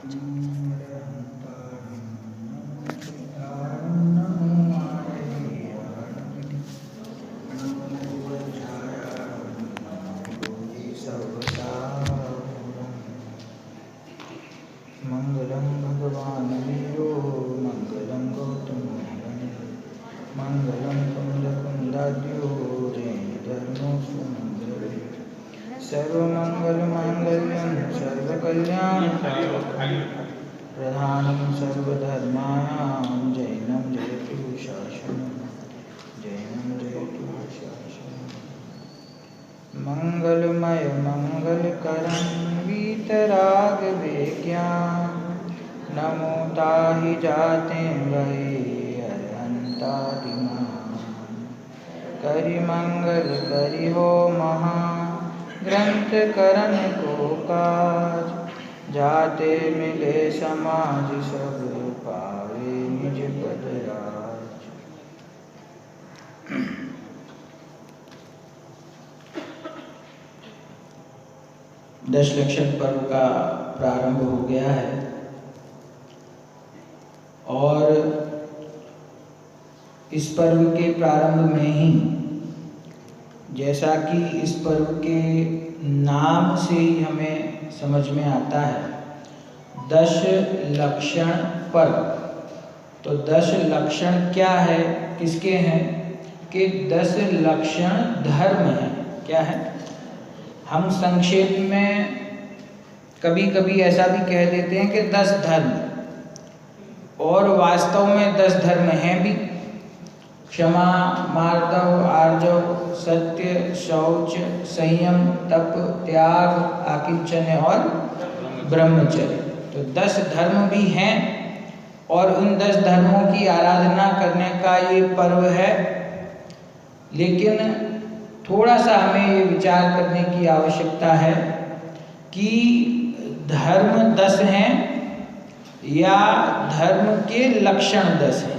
मंगलम भगवान वीरो मंगलम गौतम मंगलम कुंदकुंदाद्यो जैनधर्मो सुमंगल सर्वमंगलमांगल्यं सर्वकल्याणप्रदानं सर्वधर्माणां जैनं जयतु शासनं जैनं जयतु शासनं मंगलमय मंगलकरं वीतरागविज्ञान नमो ताहि जाते वै अरहंतादिमान करि मंगल करि हो महा ग्रंथ करण को काज जाते मिले समाज सब पावे निज पद राज। दशलक्षण पर्व का प्रारंभ हो गया है और इस पर्व के प्रारंभ में ही जैसा कि इस पर्व के नाम से ही हमें समझ में आता है, दश लक्षण पर्व। तो दश लक्षण क्या है, किसके हैं कि 10 लक्षण धर्म है। क्या है? हम संक्षेप में कभी कभी ऐसा भी कह देते हैं कि 10 धर्म, और वास्तव में 10 धर्म हैं भी। क्षमा, मार्दव, आर्जव, सत्य, शौच, संयम, तप, त्याग, आकिंचन्य और ब्रह्मचर्य। तो 10 धर्म भी हैं और उन 10 धर्मों की आराधना करने का ये पर्व है। लेकिन थोड़ा सा हमें ये विचार करने की आवश्यकता है कि धर्म 10 हैं या धर्म के लक्षण 10 हैं,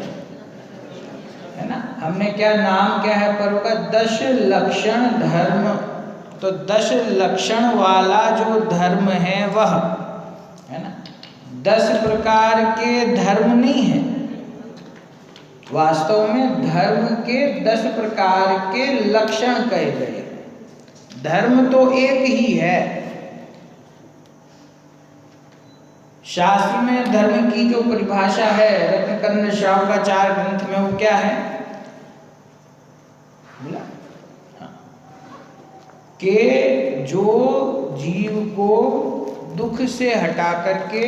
है ना। हमने क्या नाम क्या है पर्व का? 10 लक्षण धर्म। तो 10 लक्षण वाला जो धर्म है वह, है ना, 10 प्रकार के धर्म नहीं है। वास्तव में धर्म के 10 प्रकार के लक्षण कहे गए। धर्म तो एक ही है। शास्त्र में धर्म की जो परिभाषा है रत्नकर्ण श्रावकाचार ग्रंथ में, वो क्या है? बोला कि जो जीव को दुख से हटा करके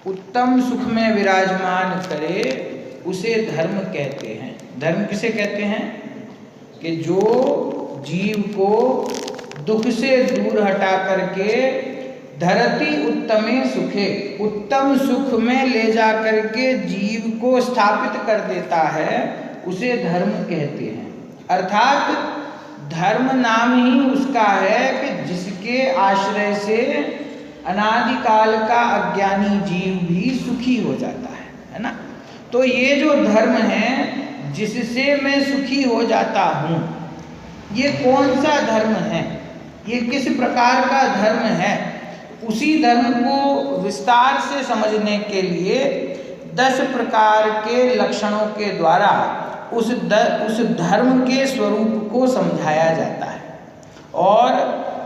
उत्तम सुख में विराजमान करे उसे धर्म कहते हैं। धर्म किसे कहते हैं? कि जो जीव को दुख से दूर हटा करके धरती उत्तमे सुखे, उत्तम सुख में ले जा करके जीव को स्थापित कर देता है, उसे धर्म कहते हैं। अर्थात धर्म नाम ही उसका है कि जिसके आश्रय से अनादिकाल का अज्ञानी जीव भी सुखी हो जाता है ना। तो ये जो धर्म है जिससे मैं सुखी हो जाता हूँ, ये कौन सा धर्म है, ये किस प्रकार का धर्म है, उसी धर्म को विस्तार से समझने के लिए 10 प्रकार के लक्षणों के द्वारा उस धर्म के स्वरूप को समझाया जाता है। और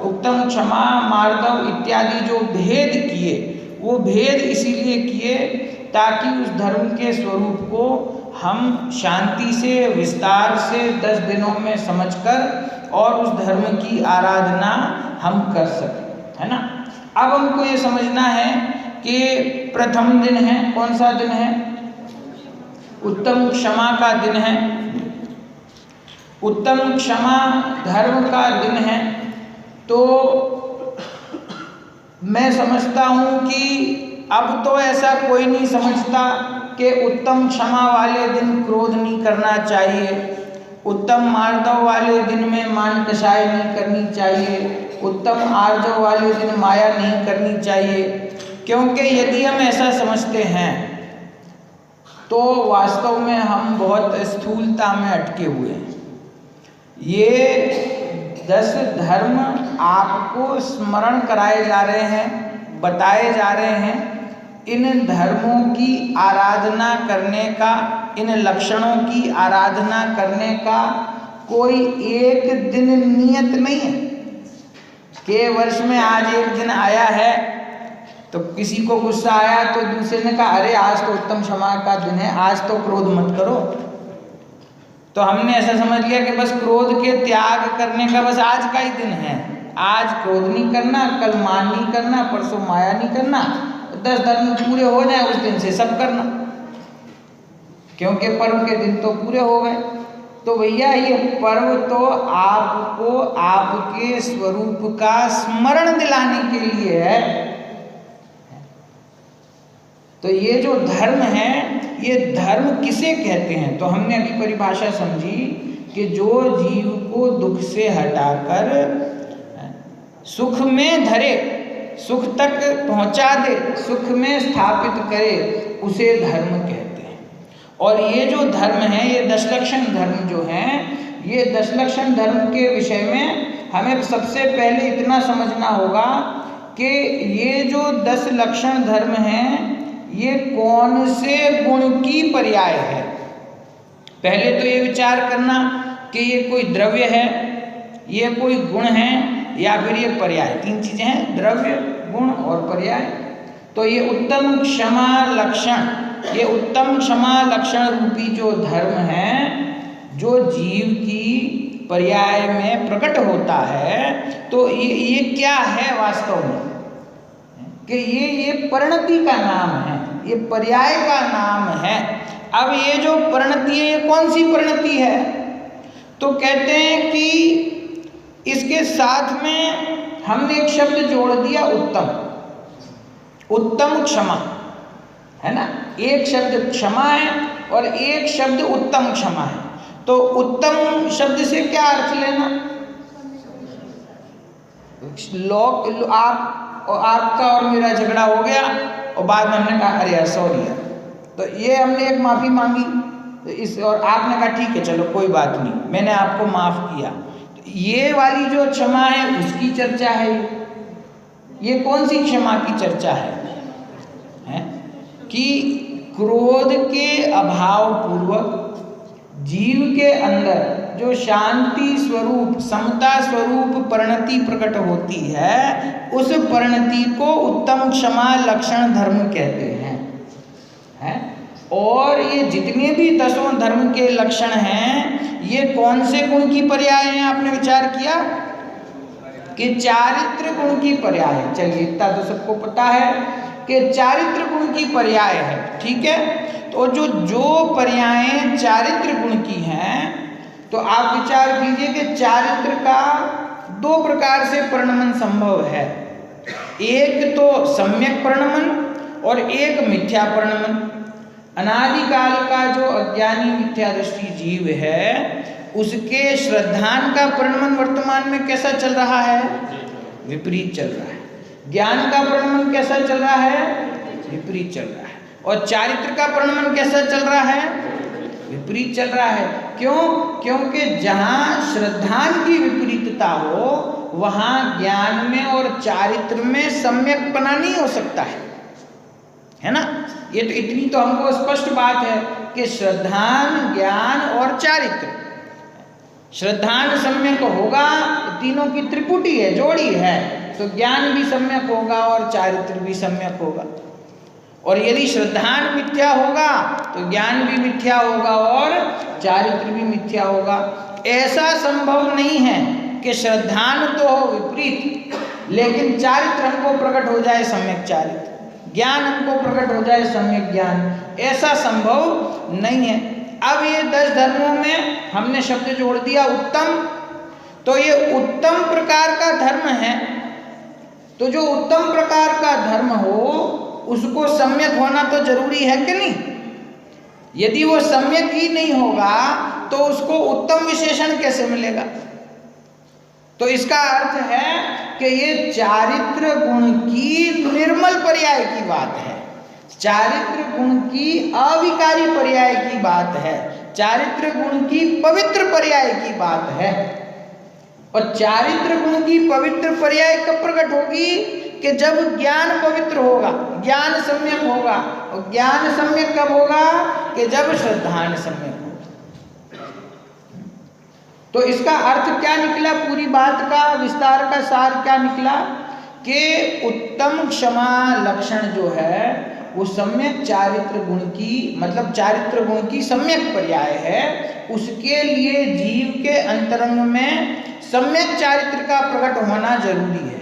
उत्तम, क्षमा, मार्दव इत्यादि जो भेद किए, वो भेद इसीलिए किए ताकि उस धर्म के स्वरूप को हम शांति से विस्तार से 10 दिनों में समझकर और उस धर्म की आराधना हम कर सकें, है ना। अब हमको ये समझना है कि प्रथम दिन है, कौन सा दिन है? उत्तम क्षमा का दिन है। उत्तम क्षमा धर्म का दिन है। तो मैं समझता हूँ कि अब तो ऐसा कोई नहीं समझता कि उत्तम क्षमा वाले दिन क्रोध नहीं करना चाहिए, उत्तम मार्दव वाले दिन में मान कषाय नहीं करनी चाहिए, उत्तम आर्जव वाले दिन माया नहीं करनी चाहिए। क्योंकि यदि हम ऐसा समझते हैं तो वास्तव में हम बहुत स्थूलता में अटके हुए हैं। ये 10 धर्म आपको स्मरण कराए जा रहे हैं, बताए जा रहे हैं इन धर्मों की आराधना करने का, इन लक्षणों की आराधना करने का कोई एक दिन नियत नहीं है कि वर्ष में आज एक दिन आया है तो किसी को गुस्सा आया तो दूसरे ने कहा अरे आज तो उत्तम क्षमा का दिन है, आज तो क्रोध मत करो। तो हमने ऐसा समझ लिया कि बस क्रोध के त्याग करने का बस आज का ही दिन है, आज क्रोध नहीं करना, कल मान नहीं करना, परसों माया नहीं करना, 10 धर्म पूरे हो जाए उस दिन से सब करना, क्योंकि पर्व के दिन तो पूरे हो गए। तो भैया ये पर्व तो आपको आपके स्वरूप का स्मरण दिलाने के लिए है। तो ये जो धर्म है, ये धर्म किसे कहते हैं? तो हमने अभी परिभाषा समझी कि जो जीव को दुख से हटाकर सुख में धरे, सुख तक पहुंचा दे, सुख में स्थापित करे, उसे धर्म कहते हैं। और ये जो धर्म है, ये 10 लक्षण धर्म जो हैं, ये 10 लक्षण धर्म के विषय में हमें सबसे पहले इतना समझना होगा कि ये जो 10 लक्षण धर्म हैं, ये कौन से गुण की पर्याय है। पहले तो ये विचार करना कि ये कोई द्रव्य है, ये कोई गुण है, या फिर ये पर्याय। 3 चीजें हैं, द्रव्य, गुण और पर्याय। तो ये उत्तम क्षमा लक्षण, ये उत्तम क्षमा लक्षण रूपी जो धर्म है, जो जीव की पर्याय में प्रकट होता है, तो ये क्या है वास्तव में कि ये परिणति का नाम है, ये पर्याय का नाम है। अब ये जो परिणति है, ये कौन सी परिणति है? तो कहते हैं कि इसके साथ में हमने एक शब्द जोड़ दिया, उत्तम, उत्तम क्षमा, है ना। एक शब्द क्षमा है और एक शब्द उत्तम क्षमा है। तो उत्तम शब्द से क्या अर्थ लेना? आपका और मेरा झगड़ा हो गया और बाद में हमने कहा अरे यार सॉरी यार, तो ये हमने एक माफ़ी मांगी, तो इस और आपने कहा ठीक है चलो कोई बात नहीं, मैंने आपको माफ़ किया। तो ये वाली जो क्षमा है उसकी चर्चा है। ये कौन सी क्षमा की चर्चा है? कि क्रोध के अभाव पूर्वक जीव के अंदर जो शांति स्वरूप, समता स्वरूप परिणति प्रकट होती है, उस परिणति को उत्तम क्षमा लक्षण धर्म कहते हैं। और ये जितने भी 10 धर्म के लक्षण हैं, ये कौन से गुण की पर्याय हैं? आपने विचार किया कि चारित्र गुण की पर्याय है। चलिए इतना तो सबको पता है कि चारित्र गुण की पर्याय है, ठीक है। तो जो पर्यायें चारित्र गुण की हैं, तो आप विचार कीजिए कि चारित्र का 2 प्रकार से परिणमन संभव है। एक तो सम्यक परिणमन और एक मिथ्या परिणमन। अनादिकाल का जो अज्ञानी मिथ्या दृष्टि जीव है, उसके श्रद्धान का परिणमन वर्तमान में कैसा चल रहा है? विपरीत चल रहा है। ज्ञान का परिणमन कैसा चल रहा है? विपरीत चल रहा है। और चारित्र का परिणमन कैसा चल रहा है? विपरीत चल रहा है। क्यों? क्योंकि जहाँ श्रद्धान की विपरीतता हो, वहाँ ज्ञान में और चारित्र में सम्यकपना नहीं हो सकता है ना। ये तो इतनी तो हमको स्पष्ट बात है कि श्रद्धान, ज्ञान और चारित्र, श्रद्धान सम्यक होगा, तीनों की त्रिपुटी है, जोड़ी है, तो ज्ञान भी सम्यक होगा और चारित्र भी सम्यक होगा। और यदि श्रद्धान मिथ्या होगा तो ज्ञान भी मिथ्या होगा और चारित्र भी मिथ्या होगा। ऐसा संभव नहीं है कि श्रद्धान तो हो विपरीत, लेकिन चारित्र हमको प्रकट हो जाए सम्यक चारित्र, ज्ञान हमको प्रकट हो जाए सम्यक ज्ञान। ऐसा संभव नहीं है। अब ये 10 धर्मों में हमने शब्द जोड़ दिया उत्तम, तो ये उत्तम प्रकार का धर्म है। तो जो उत्तम प्रकार का धर्म हो, उसको सम्यक होना तो जरूरी है कि नहीं? यदि वो सम्यक ही नहीं होगा तो उसको उत्तम विशेषण कैसे मिलेगा? तो इसका अर्थ है कि ये चारित्र गुण की निर्मल पर्याय की बात है, चारित्र गुण की अविकारी पर्याय की बात है, चारित्र गुण की पवित्र पर्याय की बात है। और चारित्र गुण की पवित्र पर्याय कब प्रकट होगी? कि जब ज्ञान पवित्र होगा, ज्ञान सम्यक होगा। और ज्ञान सम्यक कब होगा? कि जब श्रद्धान सम्यक होगा। तो इसका अर्थ क्या निकला? पूरी बात का विस्तार का सार क्या निकला? कि उत्तम क्षमा लक्षण जो है वो सम्यक चारित्र गुण की, मतलब चारित्र गुण की सम्यक पर्याय है। उसके लिए जीव के अंतरंग में सम्यक चारित्र का प्रकट होना जरूरी है।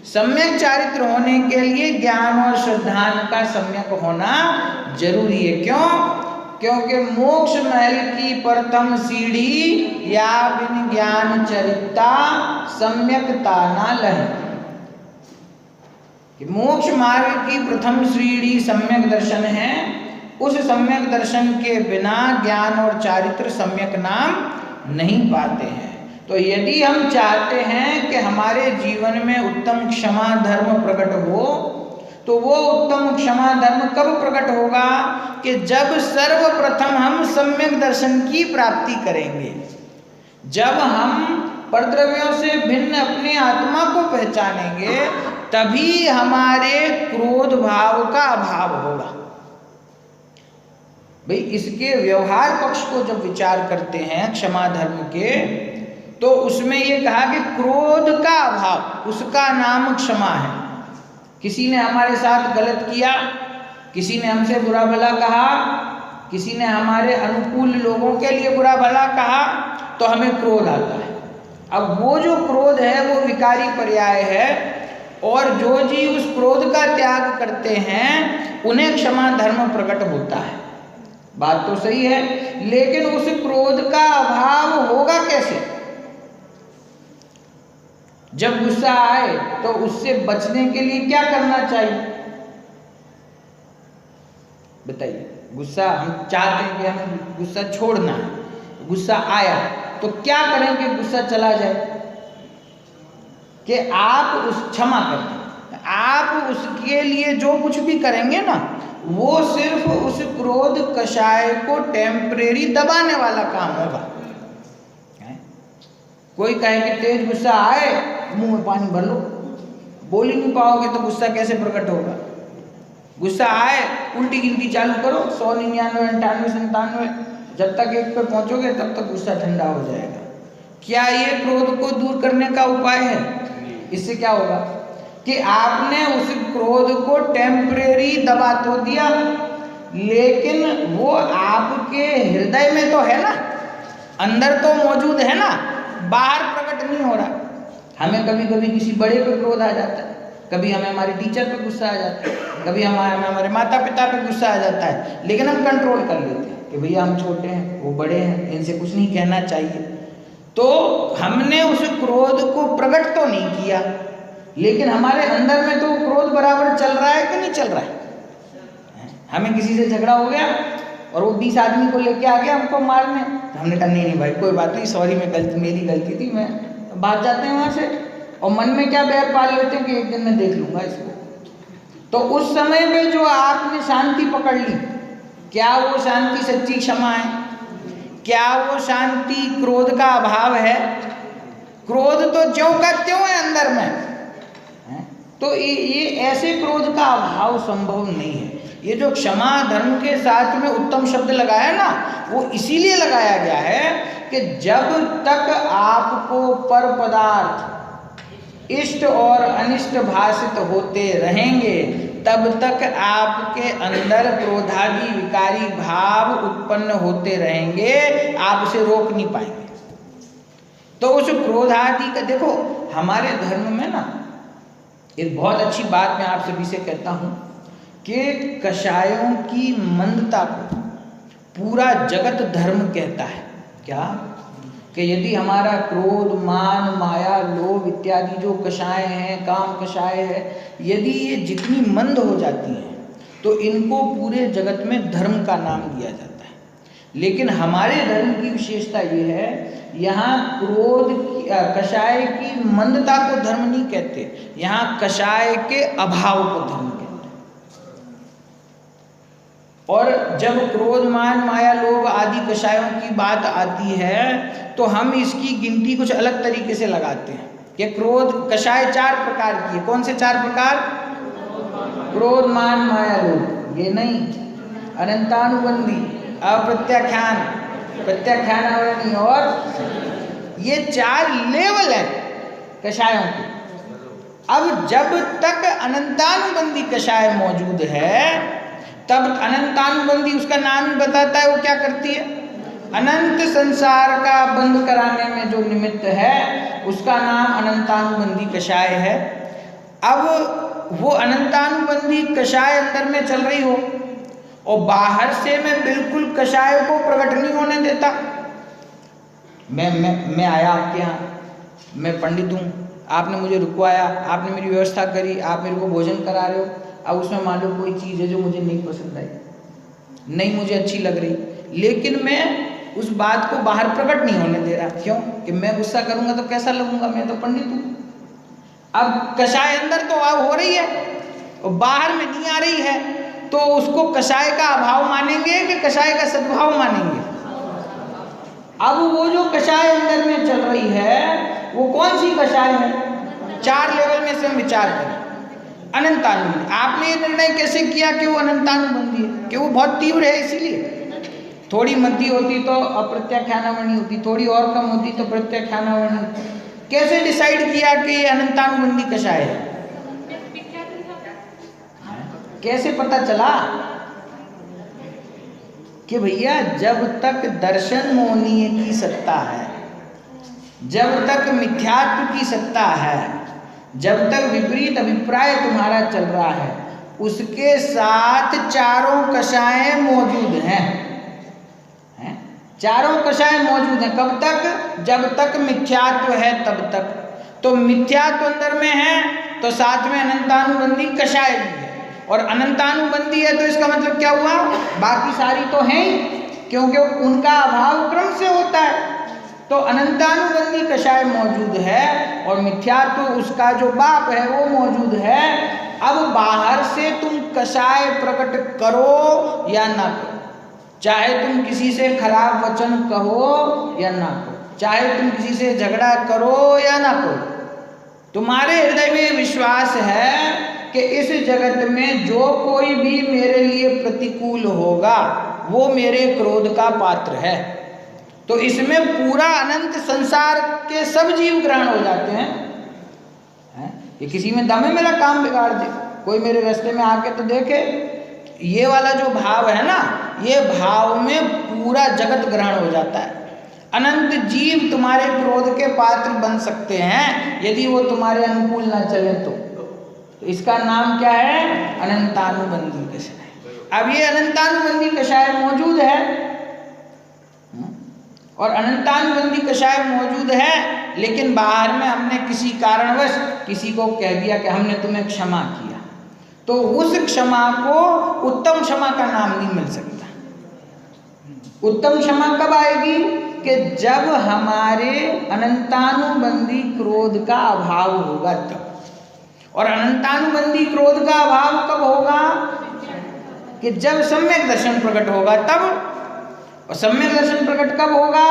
सम्यक चारित्र होने के लिए ज्ञान और श्रद्धान का सम्यक होना जरूरी है। क्यों? क्योंकि मोक्ष महल की प्रथम सीढ़ी या बिन ज्ञान चरिता सम्यकता ना लहे। कि मोक्ष मार्ग की प्रथम सीढ़ी सम्यक दर्शन है। उस सम्यक दर्शन के बिना ज्ञान और चारित्र सम्यक नाम नहीं पाते हैं। तो यदि हम चाहते हैं कि हमारे जीवन में उत्तम क्षमा धर्म प्रकट हो, तो वो उत्तम क्षमा धर्म कब प्रकट होगा? कि जब सर्वप्रथम हम सम्यक दर्शन की प्राप्ति करेंगे, जब हम परद्रव्यों से भिन्न अपनी आत्मा को पहचानेंगे, तभी हमारे क्रोध भाव का अभाव होगा। भाई इसके व्यवहार पक्ष को जब विचार करते हैं क्षमा धर्म के, तो उसमें ये कहा कि क्रोध का अभाव, उसका नाम क्षमा है। किसी ने हमारे साथ गलत किया, किसी ने हमसे बुरा भला कहा, किसी ने हमारे अनुकूल लोगों के लिए बुरा भला कहा, तो हमें क्रोध आता है। अब वो जो क्रोध है वो विकारी पर्याय है, और जो जीव उस क्रोध का त्याग करते हैं उन्हें क्षमा धर्म प्रकट होता है। बात तो सही है, लेकिन उस क्रोध का अभाव होगा कैसे? जब गुस्सा आए तो उससे बचने के लिए क्या करना चाहिए? बताइए। गुस्सा हम चाहते हैं कि हमें गुस्सा छोड़ना है, गुस्सा आया तो क्या करें कि गुस्सा चला जाए? कि आप उस क्षमा करते, आप उसके लिए जो कुछ भी करेंगे ना, वो सिर्फ उस क्रोध कषाय को टेम्परेरी दबाने वाला काम होगा। कोई कहे कि तेज गुस्सा आए, मुंह में पानी भर लो, बोल ही नहीं पाओगे तो गुस्सा कैसे प्रकट होगा? गुस्सा आए, उल्टी गिनती चालू करो, 100, 99, 98, 97, जब तक 1 पे पहुंचोगे तब तक गुस्सा ठंडा हो जाएगा। क्या ये क्रोध को दूर करने का उपाय है? इससे क्या होगा कि आपने उस क्रोध को टेम्परेरी दबा तो दिया, लेकिन वो आपके हृदय में तो है ना, अंदर तो मौजूद है ना, बाहर प्रकट नहीं हो रहा। हमें कभी कभी किसी बड़े पे क्रोध आ जाता है, कभी हमें हमारे टीचर पे गुस्सा आ जाता है, कभी हमारे माता पिता पे गुस्सा आ जाता है, लेकिन हम कंट्रोल कर लेते हैं कि भैया हम छोटे हैं, वो बड़े हैं, इनसे कुछ नहीं कहना चाहिए। तो हमने उस क्रोध को प्रकट तो नहीं किया, लेकिन हमारे अंदर में तो क्रोध बराबर चल रहा है कि नहीं चल रहा है? हमें किसी से झगड़ा हो गया और वो 20 आदमी को लेके आ गया हमको मारने, तो हमने कहा नहीं भाई कोई बात नहीं, सॉरी, मेरी गलती थी, मैं भाग जाते हैं वहाँ से। और मन में क्या बैर पाल लेते हैं कि एक दिन मैं देख लूंगा इसको। तो उस समय में जो आपने शांति पकड़ ली, क्या वो शांति सच्ची क्षमा है? क्या वो शांति क्रोध का अभाव है? क्रोध तो ज्यों का त्यों है अंदर में। तो ये ऐसे क्रोध का अभाव संभव नहीं है। ये जो क्षमा धर्म के साथ में उत्तम शब्द लगाया ना, वो इसीलिए लगाया गया है कि जब तक आपको पर पदार्थ इष्ट और अनिष्ट भाषित होते रहेंगे, तब तक आपके अंदर क्रोधादि विकारी भाव उत्पन्न होते रहेंगे, आप उसे रोक नहीं पाएंगे। तो उस क्रोधादि का देखो, हमारे धर्म में ना एक बहुत अच्छी बात मैं आप सभी से कहता हूँ कि कषायों की मंदता को पूरा जगत धर्म कहता है। क्या? कि यदि हमारा क्रोध, मान, माया, लोभ इत्यादि जो कषाय हैं, काम कषाय है, यदि ये जितनी मंद हो जाती हैं तो इनको पूरे जगत में धर्म का नाम दिया जाता है। लेकिन हमारे धर्म की विशेषता ये है, यहाँ क्रोध कषाय की मंदता को धर्म नहीं कहते, यहाँ कषाय के अभाव को धर्म कहते हैं। और जब क्रोध, मान, माया, लोभ आदि कषायों की बात आती है तो हम इसकी गिनती कुछ अलग तरीके से लगाते हैं। कि क्रोध कषाय 4 प्रकार की है। कौन से 4 प्रकार? क्रोध, मान, माया, लोभ। ये नहीं, अनंतानुबंधी, अप्रत्याख्यान, प्रत्याख्यानावरणी और ये 4 लेवल है कषायों के। अब जब तक अनंतानुबंधी कषाय मौजूद है, तब अनंतानुबंधी उसका नाम ही बताता है वो क्या करती है, अनंत संसार का बंद कराने में जो निमित्त है उसका नाम अनंतानुबंधी कषाय है। अब वो अनंतानुबंधी कषाय अंदर में चल रही हो और बाहर से मैं बिल्कुल कषाय को प्रकट नहीं होने देता। मैं आया आपके यहाँ, मैं पंडित हूँ, आपने मुझे रुकवाया, आपने मेरी व्यवस्था करी, आप मेरे को भोजन करा रहे हो। अब उसमें मान लो कोई चीज़ है जो मुझे नहीं पसंद आई, नहीं मुझे अच्छी लग रही, लेकिन मैं उस बात को बाहर प्रकट नहीं होने दे रहा। क्यों? कि मैं गुस्सा करूंगा तो कैसा लगूंगा, मैं तो पंडित हूँ। अब कषाय अंदर तो हो रही है और बाहर में नहीं आ रही है, तो उसको कषाय का अभाव मानेंगे कि कषाय का सद्भाव मानेंगे? अब वो जो कषाय अंदर में चल रही है वो कौन सी कषाय है? 4 लेवल में से हम विचार करें। अनंतानुबंधी, आपने ये निर्णय कैसे किया कि वो अनंतानुबंधी है? कि वो बहुत तीव्र है इसीलिए। थोड़ी मध्य होती तो अप्रत्याख्यानावरणी होती, थोड़ी और कम होती तो प्रत्याख्यानावरणी होती। कैसे डिसाइड किया कि ये अनंतानुबंधी कषाय है? कैसे पता चला? कि भैया जब तक दर्शन मोहनीय की सत्ता है, जब तक मिथ्यात्व की सत्ता है, जब तक विपरीत अभिप्राय तुम्हारा चल रहा है, उसके साथ चारों कषायें मौजूद हैं। चारों कषाय मौजूद हैं। कब तक? जब तक मिथ्यात्व है तब तक। तो मिथ्यात्व अंदर में है तो साथ में अनंतानुबंधी कषाय भी है, और अनंतानुबंधी है तो इसका मतलब क्या हुआ? बाकी सारी तो हैं ही, क्योंकि उनका अभाव क्रम से होता है। तो अनंतानुबंधी कषाय मौजूद है और मिथ्यात्व उसका जो बाप है वो मौजूद है। अब बाहर से तुम कषाय प्रकट करो या ना करो, चाहे तुम किसी से खराब वचन कहो या ना कहो, चाहे तुम किसी से झगड़ा करो या ना करो, तुम्हारे हृदय में विश्वास है कि इस जगत में जो कोई भी मेरे लिए प्रतिकूल होगा वो मेरे क्रोध का पात्र है। तो इसमें पूरा अनंत संसार के सब जीव ग्रहण हो जाते हैं। ये किसी में दम है मेरा काम बिगाड़ दे, कोई मेरे रास्ते में आके तो देखे। ये वाला जो भाव है ना, ये भाव में पूरा जगत ग्रहण हो जाता है। अनंत जीव तुम्हारे क्रोध के पात्र बन सकते हैं यदि वो तुम्हारे अनुकूल ना चले तो इसका नाम क्या है? अनंतानुबंधी कषाय। अब ये अनंतानुबंधी कषाय मौजूद है और अनंतानुबंधी कषाय मौजूद है, लेकिन बाहर में हमने किसी कारणवश किसी को कह दिया कि हमने तुम्हें क्षमा किया, तो उस क्षमा को उत्तम क्षमा का नाम नहीं मिल सकता। उत्तम क्षमा कब आएगी? कि जब हमारे अनंतानुबंधी क्रोध का अभाव होगा तब। और अनंतानुबंधी क्रोध का अभाव कब होगा? कि जब सम्यक दर्शन प्रकट होगा तब। और सम्यक दर्शन प्रकट कब होगा?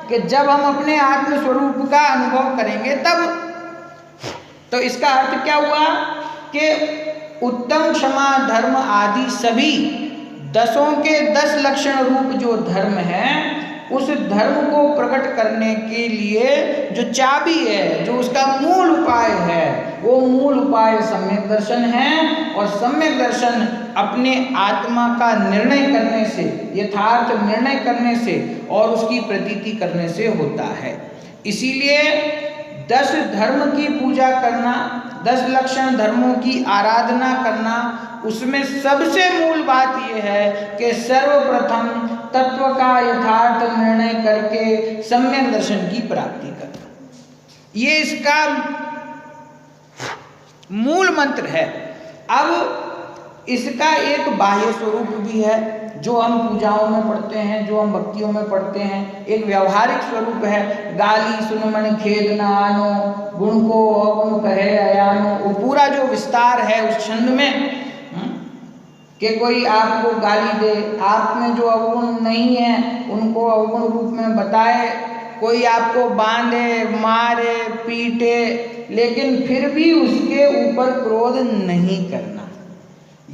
कि जब हम अपने आत्म स्वरूप का अनुभव करेंगे तब। तो इसका अर्थ क्या हुआ? कि उत्तम, क्षमा, धर्म आदि सभी 10 के 10 लक्षण रूप जो धर्म है, उस धर्म को प्रकट करने के लिए जो चाबी है, जो उसका मूल उपाय है, वो मूल उपाय सम्यक दर्शन है। और सम्यक दर्शन अपने आत्मा का निर्णय करने से, यथार्थ निर्णय करने से और उसकी प्रतीति करने से होता है। इसीलिए 10 धर्म की पूजा करना, 10 लक्षण धर्मों की आराधना करना, उसमें सबसे मूल बात यह है कि सर्वप्रथम तत्व का यथार्थ निर्णय करके सम्यक दर्शन की प्राप्ति करना, ये इसका मूल मंत्र है। अब इसका एक बाह्य स्वरूप भी है जो हम पूजाओं में पढ़ते हैं, जो हम भक्तियों में पढ़ते हैं। एक व्यवहारिक स्वरूप है, गाली सुन मन खेद न आनो, गुण को अवगुण कहे अयानो। वो पूरा जो विस्तार है उस छंद में कि कोई आपको गाली दे, आप में जो अवगुण नहीं है उनको अवगुण रूप में बताए, कोई आपको बांधे, मारे, पीटे, लेकिन फिर भी उसके ऊपर क्रोध नहीं करना।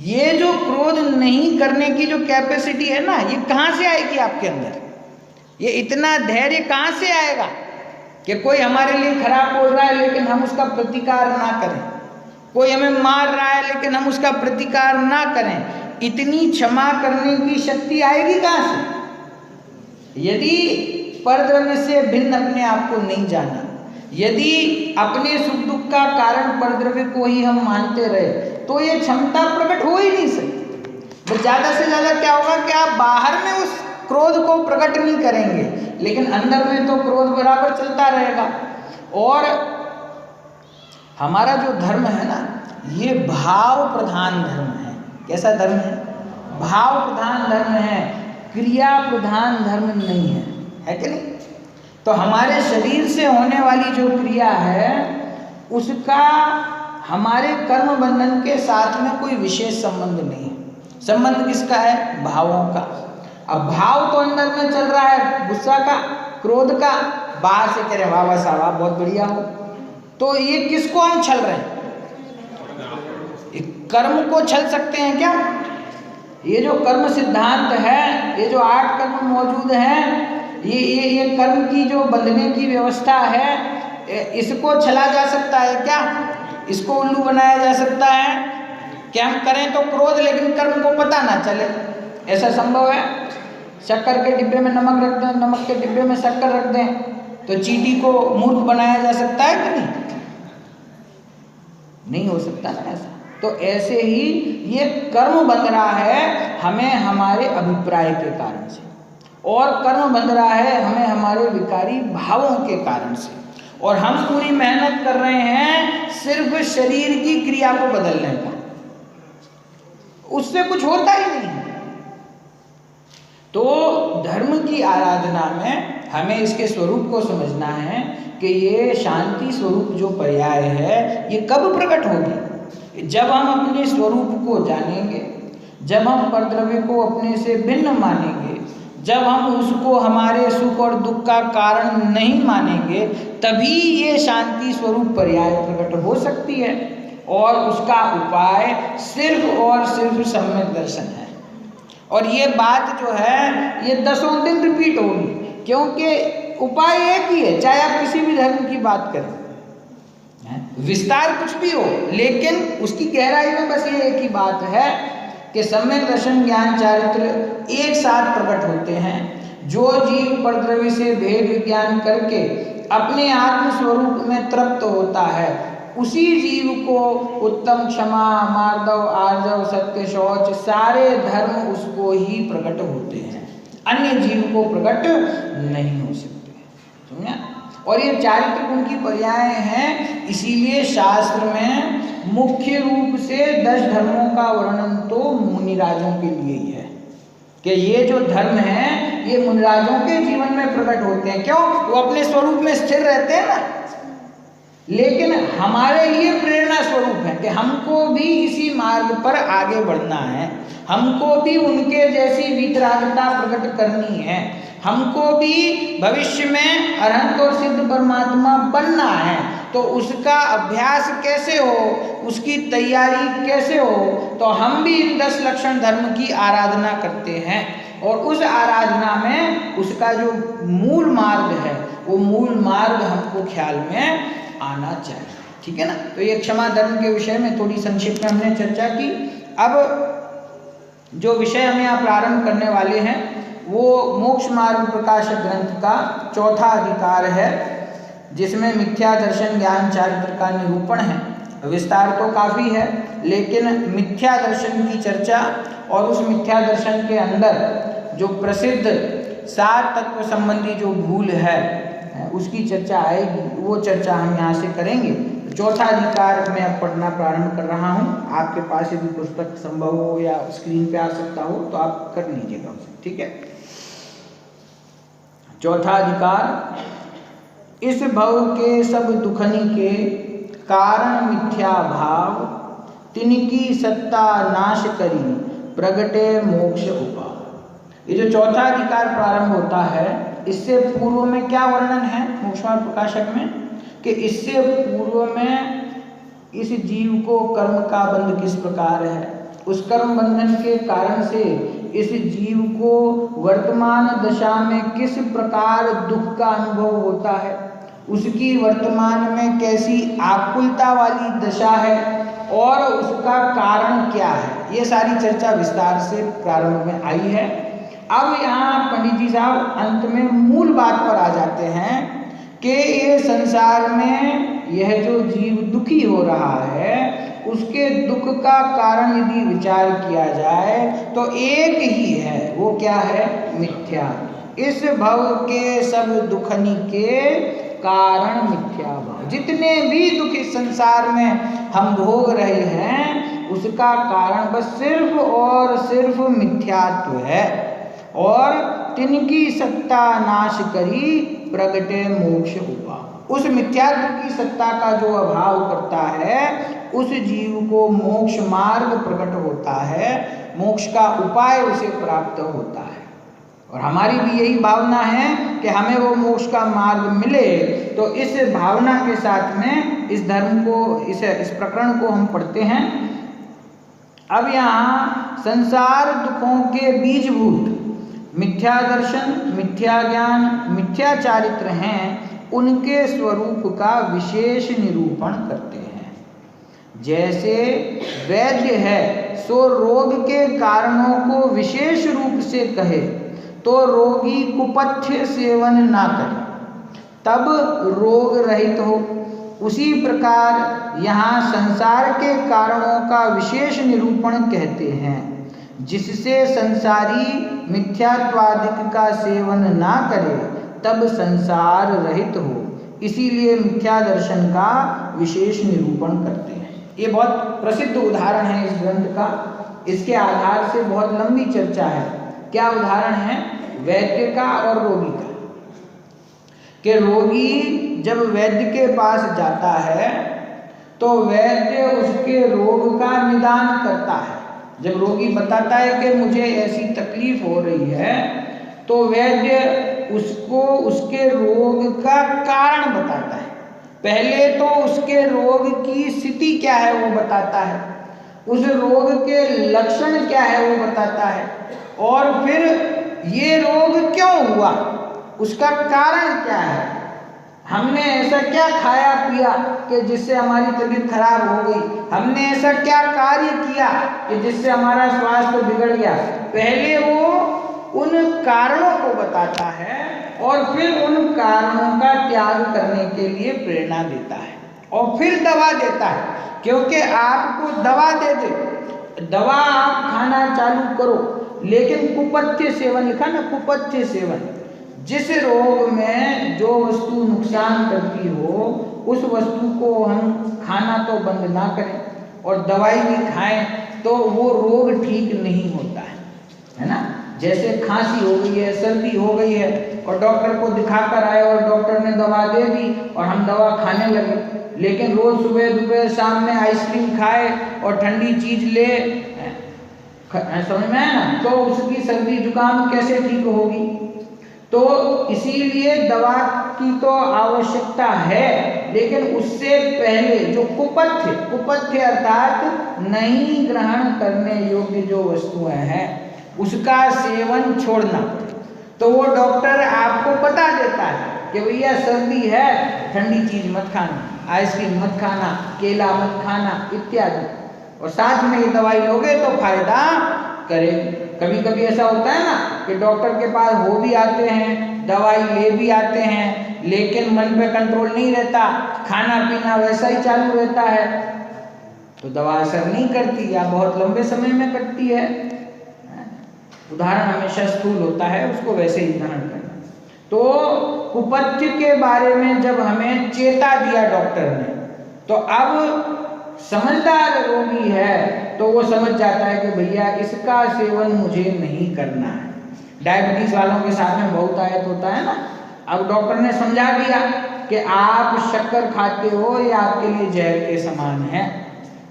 ये जो क्रोध नहीं करने की जो कैपेसिटी है ना, ये कहाँ से आएगी आपके अंदर? ये इतना धैर्य कहाँ से आएगा कि कोई हमारे लिए खराब बोल रहा है लेकिन हम उसका प्रतिकार ना करें, कोई हमें मार रहा है लेकिन हम उसका प्रतिकार ना करें। इतनी क्षमा करने की शक्ति आएगी कहाँ से? यदि परद्रव्य से भिन्न अपने आप को नहीं जाना, यदि अपने सुख दुख का कारण परद्रव्य को ही हम मानते रहे, तो ये क्षमता प्रकट हो ही नहीं सकती। तो ज़्यादा से ज़्यादा क्या होगा कि आप बाहर में उस क्रोध को प्रकट नहीं करेंगे, लेकिन अंदर में तो क्रोध बराबर चलता रहेगा। और हमारा जो धर्म है ना, ये भाव प्रधान धर्म है। कैसा धर्म है? भाव प्रधान धर्म है, क्रिया प्रधान धर्म नहीं है कि नहीं? तो हमारे शरीर से होने वाली जो क्रिया है उसका हमारे कर्म बंधन के साथ में कोई विशेष संबंध नहीं है। संबंध किसका है? भावों का। अब भाव तो अंदर में चल रहा है गुस्सा का, क्रोध का, बाहर से कह रहे वाह वाह साहब आप बहुत बढ़िया हो, तो ये किसको हम छल रहे हैं? कर्म को छल सकते हैं क्या? ये जो कर्म सिद्धांत है, ये जो 8 कर्म मौजूद हैं, ये कर्म की जो बंधने की व्यवस्था है, इसको छला जा सकता है क्या? इसको उल्लू बनाया जा सकता है कि हम करें तो क्रोध लेकिन कर्म को पता ना चले? ऐसा संभव है? शक्कर के डिब्बे में नमक रख दें, नमक के डिब्बे में शक्कर रख दें, तो चींटी को मूर्ख बनाया जा सकता है कि नहीं? नहीं हो सकता ना ऐसा। तो ऐसे ही ये कर्म बंध रहा है हमें हमारे अभिप्राय के कारण से, और कर्म बंध रहा है हमें हमारे विकारी भावों के कारण से, और हम पूरी मेहनत कर रहे हैं सिर्फ शरीर की क्रिया को बदलने का, उससे कुछ होता ही नहीं। तो धर्म की आराधना में हमें इसके स्वरूप को समझना है कि ये शांति स्वरूप जो पर्याय है ये कब प्रकट होगी? जब हम अपने स्वरूप को जानेंगे, जब हम परद्रव्य को अपने से भिन्न मानेंगे, जब हम उसको हमारे सुख और दुख का कारण नहीं मानेंगे, तभी ये शांति स्वरूप पर्याय प्रकट हो सकती है। और उसका उपाय सिर्फ और सिर्फ सम्यक दर्शन है। और ये बात जो है ये 10 दिन रिपीट होगी, क्योंकि उपाय एक ही है, चाहे आप किसी भी धर्म की बात करें, विस्तार कुछ भी हो, लेकिन उसकी गहराई में बस ये एक ही बात है कि सम्यक दर्शन ज्ञान चारित्र एक साथ प्रकट होते हैं। जो जीव परद्रव्य से भेद विज्ञान करके अपने आत्म स्वरूप में तृप्त होता है, उसी जीव को उत्तम क्षमा, मार्दव, आर्जव, सत्य, शौच सारे धर्म उसको ही प्रकट होते हैं, अन्य जीव को प्रकट नहीं हो सकते। समझा? और ये चारित्र गुण की पर्याय हैं, इसीलिए शास्त्र में मुख्य रूप से 10 धर्मों का वर्णन तो मुनिराजों के लिए ही है कि ये जो धर्म है ये मुनिराजों के जीवन में प्रकट होते हैं। क्यों? वो अपने स्वरूप में स्थिर रहते हैं ना। लेकिन हमारे लिए प्रेरणा स्वरूप है कि हमको भी इसी मार्ग पर आगे बढ़ना है, हमको भी उनके जैसी वीतरागता प्रकट करनी है, हमको भी भविष्य में अरहंत और सिद्ध परमात्मा बनना है। तो उसका अभ्यास कैसे हो, उसकी तैयारी कैसे हो? तो हम भी इन 10 लक्षण धर्म की आराधना करते हैं, और उस आराधना में उसका जो मूल मार्ग है वो मूल मार्ग हमको ख्याल में आना चाहिए। ठीक है ना? तो ये क्षमा धर्म के विषय में थोड़ी संक्षिप्त में हमने चर्चा की। अब जो विषय हम यहाँ प्रारंभ करने वाले हैं वो मोक्ष मार्ग प्रकाशक ग्रंथ का 4था अधिकार है, जिसमें मिथ्या दर्शन ज्ञान चारित्र का निरूपण है। विस्तार तो काफ़ी है, लेकिन मिथ्या दर्शन की चर्चा और उस मिथ्या दर्शन के अंदर जो प्रसिद्ध 7 तत्व संबंधी जो भूल है उसकी चर्चा आएगी, वो चर्चा हम यहाँ से करेंगे। 4था अधिकार मैं अब पढ़ना प्रारंभ कर रहा हूँ। आपके पास यदि पुस्तक संभव हो या स्क्रीन पे आ सकता हो तो आप कर लीजिएगा उसे। ठीक है? 4था अधिकार, इस भव के सब दुखनी के कारण मिथ्या भाव, तिनकी सत्ता नाश करी प्रगटे मोक्ष उपाय। ये जो 4था अधिकार प्रारंभ होता है इससे पूर्व में क्या वर्णन है मोक्ष मार्ग प्रकाशक में कि इससे पूर्व में इस जीव को कर्म का बंध किस प्रकार है, उस कर्म बंधन के कारण से इस जीव को वर्तमान दशा में किस प्रकार दुख का अनुभव होता है, उसकी वर्तमान में कैसी आकुलता वाली दशा है और उसका कारण क्या है, ये सारी चर्चा विस्तार से प्रारंभ में आई है। अब यहाँ पंडित जी साहब अंत में मूल बात पर आ जाते हैं कि ये संसार में यह जो जीव दुखी हो रहा है उसके दुख का कारण यदि विचार किया जाए तो एक ही है, वो क्या है, मिथ्या। इस भव के सब दुखनी के कारण मिथ्या भाव। जितने भी दुख इस संसार में हम भोग रहे हैं उसका कारण बस सिर्फ और सिर्फ मिथ्यात्व है। और तिनकी सत्ता नाश करी प्रगटे मोक्ष हुआ। उस मिथ्यात्व की सत्ता का जो अभाव करता है उस जीव को मोक्ष मार्ग प्रकट होता है, मोक्ष का उपाय उसे प्राप्त होता है। और हमारी भी यही भावना है कि हमें वो मोक्ष का मार्ग मिले। तो इस भावना के साथ में इस धर्म को, इस प्रकरण को हम पढ़ते हैं। अब यहाँ संसार दुखों के बीजभूत मिथ्या दर्शन, मिथ्या ज्ञान, मिथ्या चारित्र हैं, उनके स्वरूप का विशेष निरूपण करते हैं। जैसे वैद्य है सो रोग के कारणों को विशेष रूप से कहे तो रोगी कुपथ्य सेवन ना करे तब रोग रहित हो, उसी प्रकार यहाँ संसार के कारणों का विशेष निरूपण कहते हैं जिससे संसारी मिथ्यात्वादिक का सेवन ना करे तब संसार रहित हो, इसीलिए मिथ्या दर्शन का विशेष निरूपण करते हैं। ये बहुत प्रसिद्ध उदाहरण है इस ग्रंथ का, इसके आधार से बहुत लंबी चर्चा है। क्या उदाहरण है वैद्य का और रोगी का, कि रोगी जब वैद्य के पास जाता है तो वैद्य उसके रोग का निदान करता है। जब रोगी बताता है कि मुझे ऐसी तकलीफ हो रही है तो वैद्य उसको उसके रोग का कारण बताता है। पहले तो उसके रोग की स्थिति क्या है वो बताता है, उस रोग के लक्षण क्या है वो बताता है, और फिर ये रोग क्यों हुआ, उसका कारण क्या है, हमने ऐसा क्या खाया पिया कि जिससे हमारी तबीयत खराब हो गई, हमने ऐसा क्या कार्य किया कि जिससे हमारा स्वास्थ्य बिगड़ गया। पहले वो उन कारणों को बताता है और फिर उन कारणों का त्याग करने के लिए प्रेरणा देता है और फिर दवा देता है। क्योंकि आपको दवा दे दे, दवा आप खाना चालू करो, लेकिन कुपथ्य सेवन, लिखा ना कुपथ्य सेवन, जिस रोग में जो वस्तु नुकसान करती हो उस वस्तु को हम खाना तो बंद ना करें और दवाई भी खाएं तो वो रोग ठीक नहीं होता है ना। जैसे खांसी हो गई है, सर्दी हो गई है और डॉक्टर को दिखाकर आए और डॉक्टर ने दवा दे दी और हम दवा खाने लगे, लेकिन रोज सुबह दोपहर शाम में आइसक्रीम खाए और ठंडी चीज ले, समझ में है ना, तो उसकी सर्दी जुकाम कैसे ठीक होगी। तो इसीलिए दवा की तो आवश्यकता है, लेकिन उससे पहले जो कुपथ्य अर्थात नहीं ग्रहण करने योग्य जो वस्तुएं हैं उसका सेवन छोड़ना पड़े। तो वो डॉक्टर आपको बता देता है कि भैया सर्दी है, ठंडी चीज मत खाना, आइसक्रीम मत खाना, केला मत खाना इत्यादि, और साथ में ये दवाई लोगे तो फायदा करेगी। कभी कभी ऐसा होता है ना कि डॉक्टर के पास हो भी आते हैं, दवाई ले भी आते हैं, लेकिन मन पे कंट्रोल नहीं रहता, खाना पीना वैसा ही चालू रहता है, तो दवा असर नहीं करती या बहुत लंबे समय में करती है। उदाहरण हमेशा स्थूल होता है, उसको वैसे ही ग्रहण करना। तो कुपथ्य के बारे में जब हमें चेता दिया डॉक्टर ने, तो अब समझदार रोगी है तो वो समझ जाता है कि भैया इसका सेवन मुझे नहीं करना है। डायबिटीज वालों के साथ में बहुत आयत होता है ना। अब डॉक्टर ने समझा दिया कि आप शक्कर खाते हो, ये आपके लिए जहर के समान है,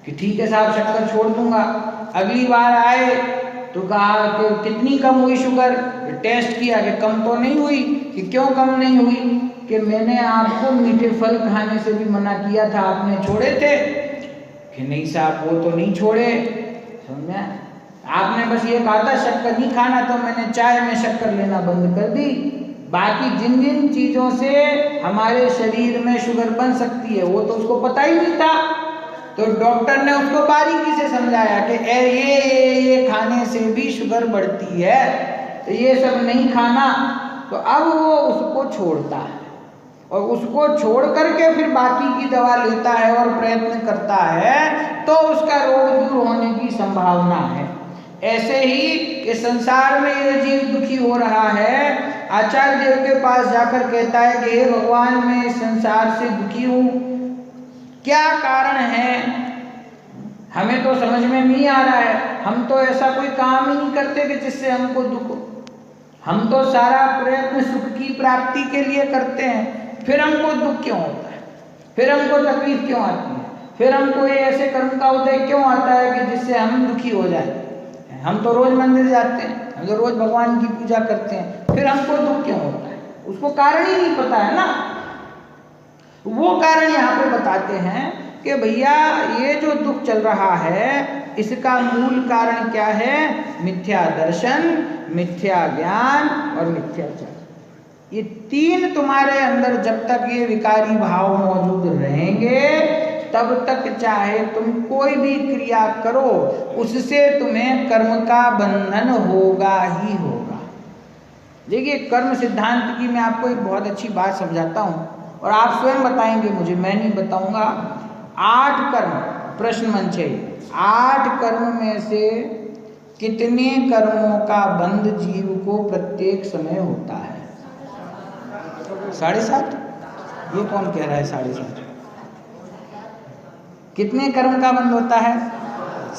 कि ठीक है साहब शक्कर छोड़ दूंगा। अगली बार आए तो कहा कि कितनी कम हुई शुगर, टेस्ट किया कि कम तो नहीं हुई, कि क्यों कम नहीं हुई? कि मैंने आपको मीठे फल खाने से भी मना किया था, आपने छोड़े थे। कि नहीं साहब वो तो नहीं छोड़े, समझे? आपने बस ये कहा था शक्कर नहीं खाना, तो मैंने चाय में शक्कर लेना बंद कर दी। बाकी जिन जिन चीज़ों से हमारे शरीर में शुगर बन सकती है वो तो उसको पता ही नहीं था। तो डॉक्टर ने उसको बारीकी से समझाया कि ये खाने से भी शुगर बढ़ती है, तो ये सब नहीं खाना। तो अब वो उसको छोड़ता है और उसको छोड़ करके फिर बाकी की दवा लेता है और प्रयत्न करता है, तो उसका रोग दूर होने की संभावना है। ऐसे ही इस संसार में ये जीव दुखी हो रहा है, आचार्य देव के पास जाकर कहता है कि हे भगवान, मैं इस संसार से दुखी हूँ, क्या कारण है? हमें तो समझ में नहीं आ रहा है। हम तो ऐसा कोई काम ही नहीं करते कि जिससे हमको दुख हो। हम तो सारा प्रयत्न सुख की प्राप्ति के लिए करते हैं, फिर हमको दुख क्यों होता है? फिर हमको तकलीफ क्यों आती है? फिर हमको ये ऐसे कर्म का उदय क्यों आता है कि जिससे हम दुखी हो जाए? हम तो रोज मंदिर जाते हैं, हम तो रोज भगवान की पूजा करते हैं, फिर हमको दुख क्यों होता है? उसको कारण ही नहीं पता है ना। वो कारण यहाँ पे बताते हैं कि भैया ये जो दुख चल रहा है इसका मूल कारण क्या है? मिथ्या दर्शन, मिथ्या ज्ञान और मिथ्याचार। ये तीन तुम्हारे अंदर जब तक ये विकारी भाव मौजूद रहेंगे तब तक चाहे तुम कोई भी क्रिया करो उससे तुम्हें कर्म का बंधन होगा ही होगा। देखिए कर्म सिद्धांत की मैं आपको एक बहुत अच्छी बात समझाता हूँ और आप स्वयं बताएंगे मुझे, मैं नहीं बताऊंगा। 8 कर्म, प्रश्न मंच है, 8 कर्म में से कितने कर्मों का बंध जीव को प्रत्येक समय होता है? 7.5? ये कौन कह रहा है 7.5? कितने कर्म का बंध होता है?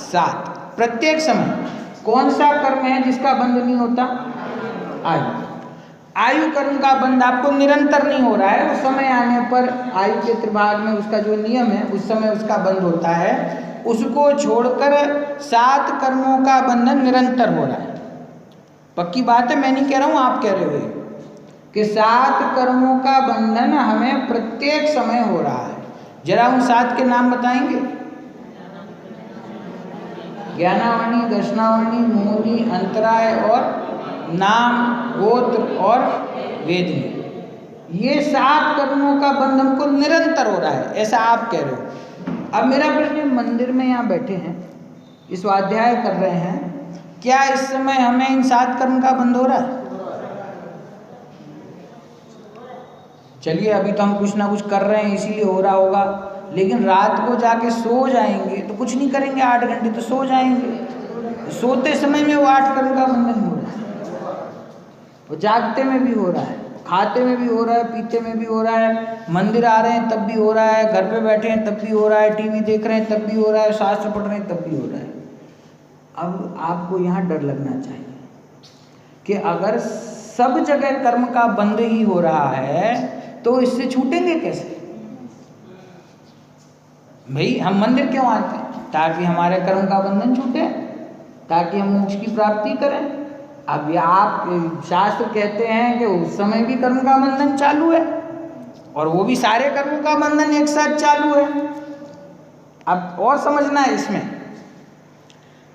7 प्रत्येक समय। कौन सा कर्म है जिसका बंध नहीं होता? आयु। आयु कर्म का बंध आपको निरंतर नहीं हो रहा है, उस समय आने पर आयु के त्रिभाग में उसका जो नियम है उस समय उसका बंध होता है। उसको छोड़कर 7 कर्मों का बंधन निरंतर हो रहा है। पक्की बात है, मैं नहीं कह रहा हूँ, आप कह रहे हो कि 7 कर्मों का बंधन हमें प्रत्येक समय हो रहा है। जरा उन 7 के नाम बताएंगे? ज्ञानावाणी, दर्शनावाणी, मोहनी, अंतराय और नाम, गोत्र और वेदनी। ये 7 कर्मों का बंध हमको निरंतर हो रहा है, ऐसा आप कह रहे हो। अब मेरा प्रश्न, मंदिर में यहाँ बैठे हैं, इस स्वाध्याय कर रहे हैं, क्या इस समय हमें इन 7 कर्म का बंध हो रहा है? चलिए अभी तो हम कुछ ना कुछ कर रहे हैं इसीलिए हो रहा होगा, लेकिन रात को जाके सो जाएंगे तो कुछ नहीं करेंगे, 8 घंटे तो सो जाएंगे। सोते समय में वो 8 कर्म का बंधन हो रहा है, वो जागते में भी हो रहा है, खाते में भी हो रहा है, पीते में भी हो रहा है, मंदिर आ रहे हैं तब भी हो रहा है, घर पे बैठे हैं तब भी हो रहा है, टीवी देख रहे हैं तब भी हो रहा है, शास्त्र पढ़ रहे हैं तब भी हो रहा है। अब आपको यहाँ डर लगना चाहिए कि अगर सब जगह कर्म का बंध ही हो रहा है तो इससे छूटेंगे कैसे? भाई हम मंदिर क्यों आते हैं? ताकि हमारे कर्म का बंधन छूटे, ताकि हम मोक्ष की प्राप्ति करें। अब ये आप शास्त्र कहते हैं कि उस समय भी कर्म का बंधन चालू है और वो भी सारे कर्मों का बंधन एक साथ चालू है। अब और समझना है इसमें,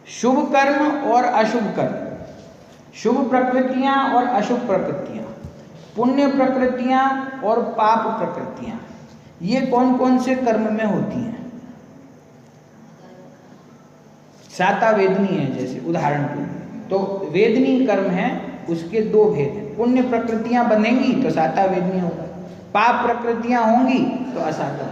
शुभ कर्म और अशुभ कर्म, शुभ प्रकृतियां और अशुभ प्रकृतियां, पुण्य प्रकृतियां और पाप प्रकृतियां, ये कौन कौन से कर्म में होती हैं? साता वेदनी है, जैसे उदाहरण के लिए तो वेदनी कर्म है, उसके 2 भेद हैं। पुण्य प्रकृतियां बनेंगी तो साता वेदनी होगा, पाप प्रकृतियां होंगी तो असाता।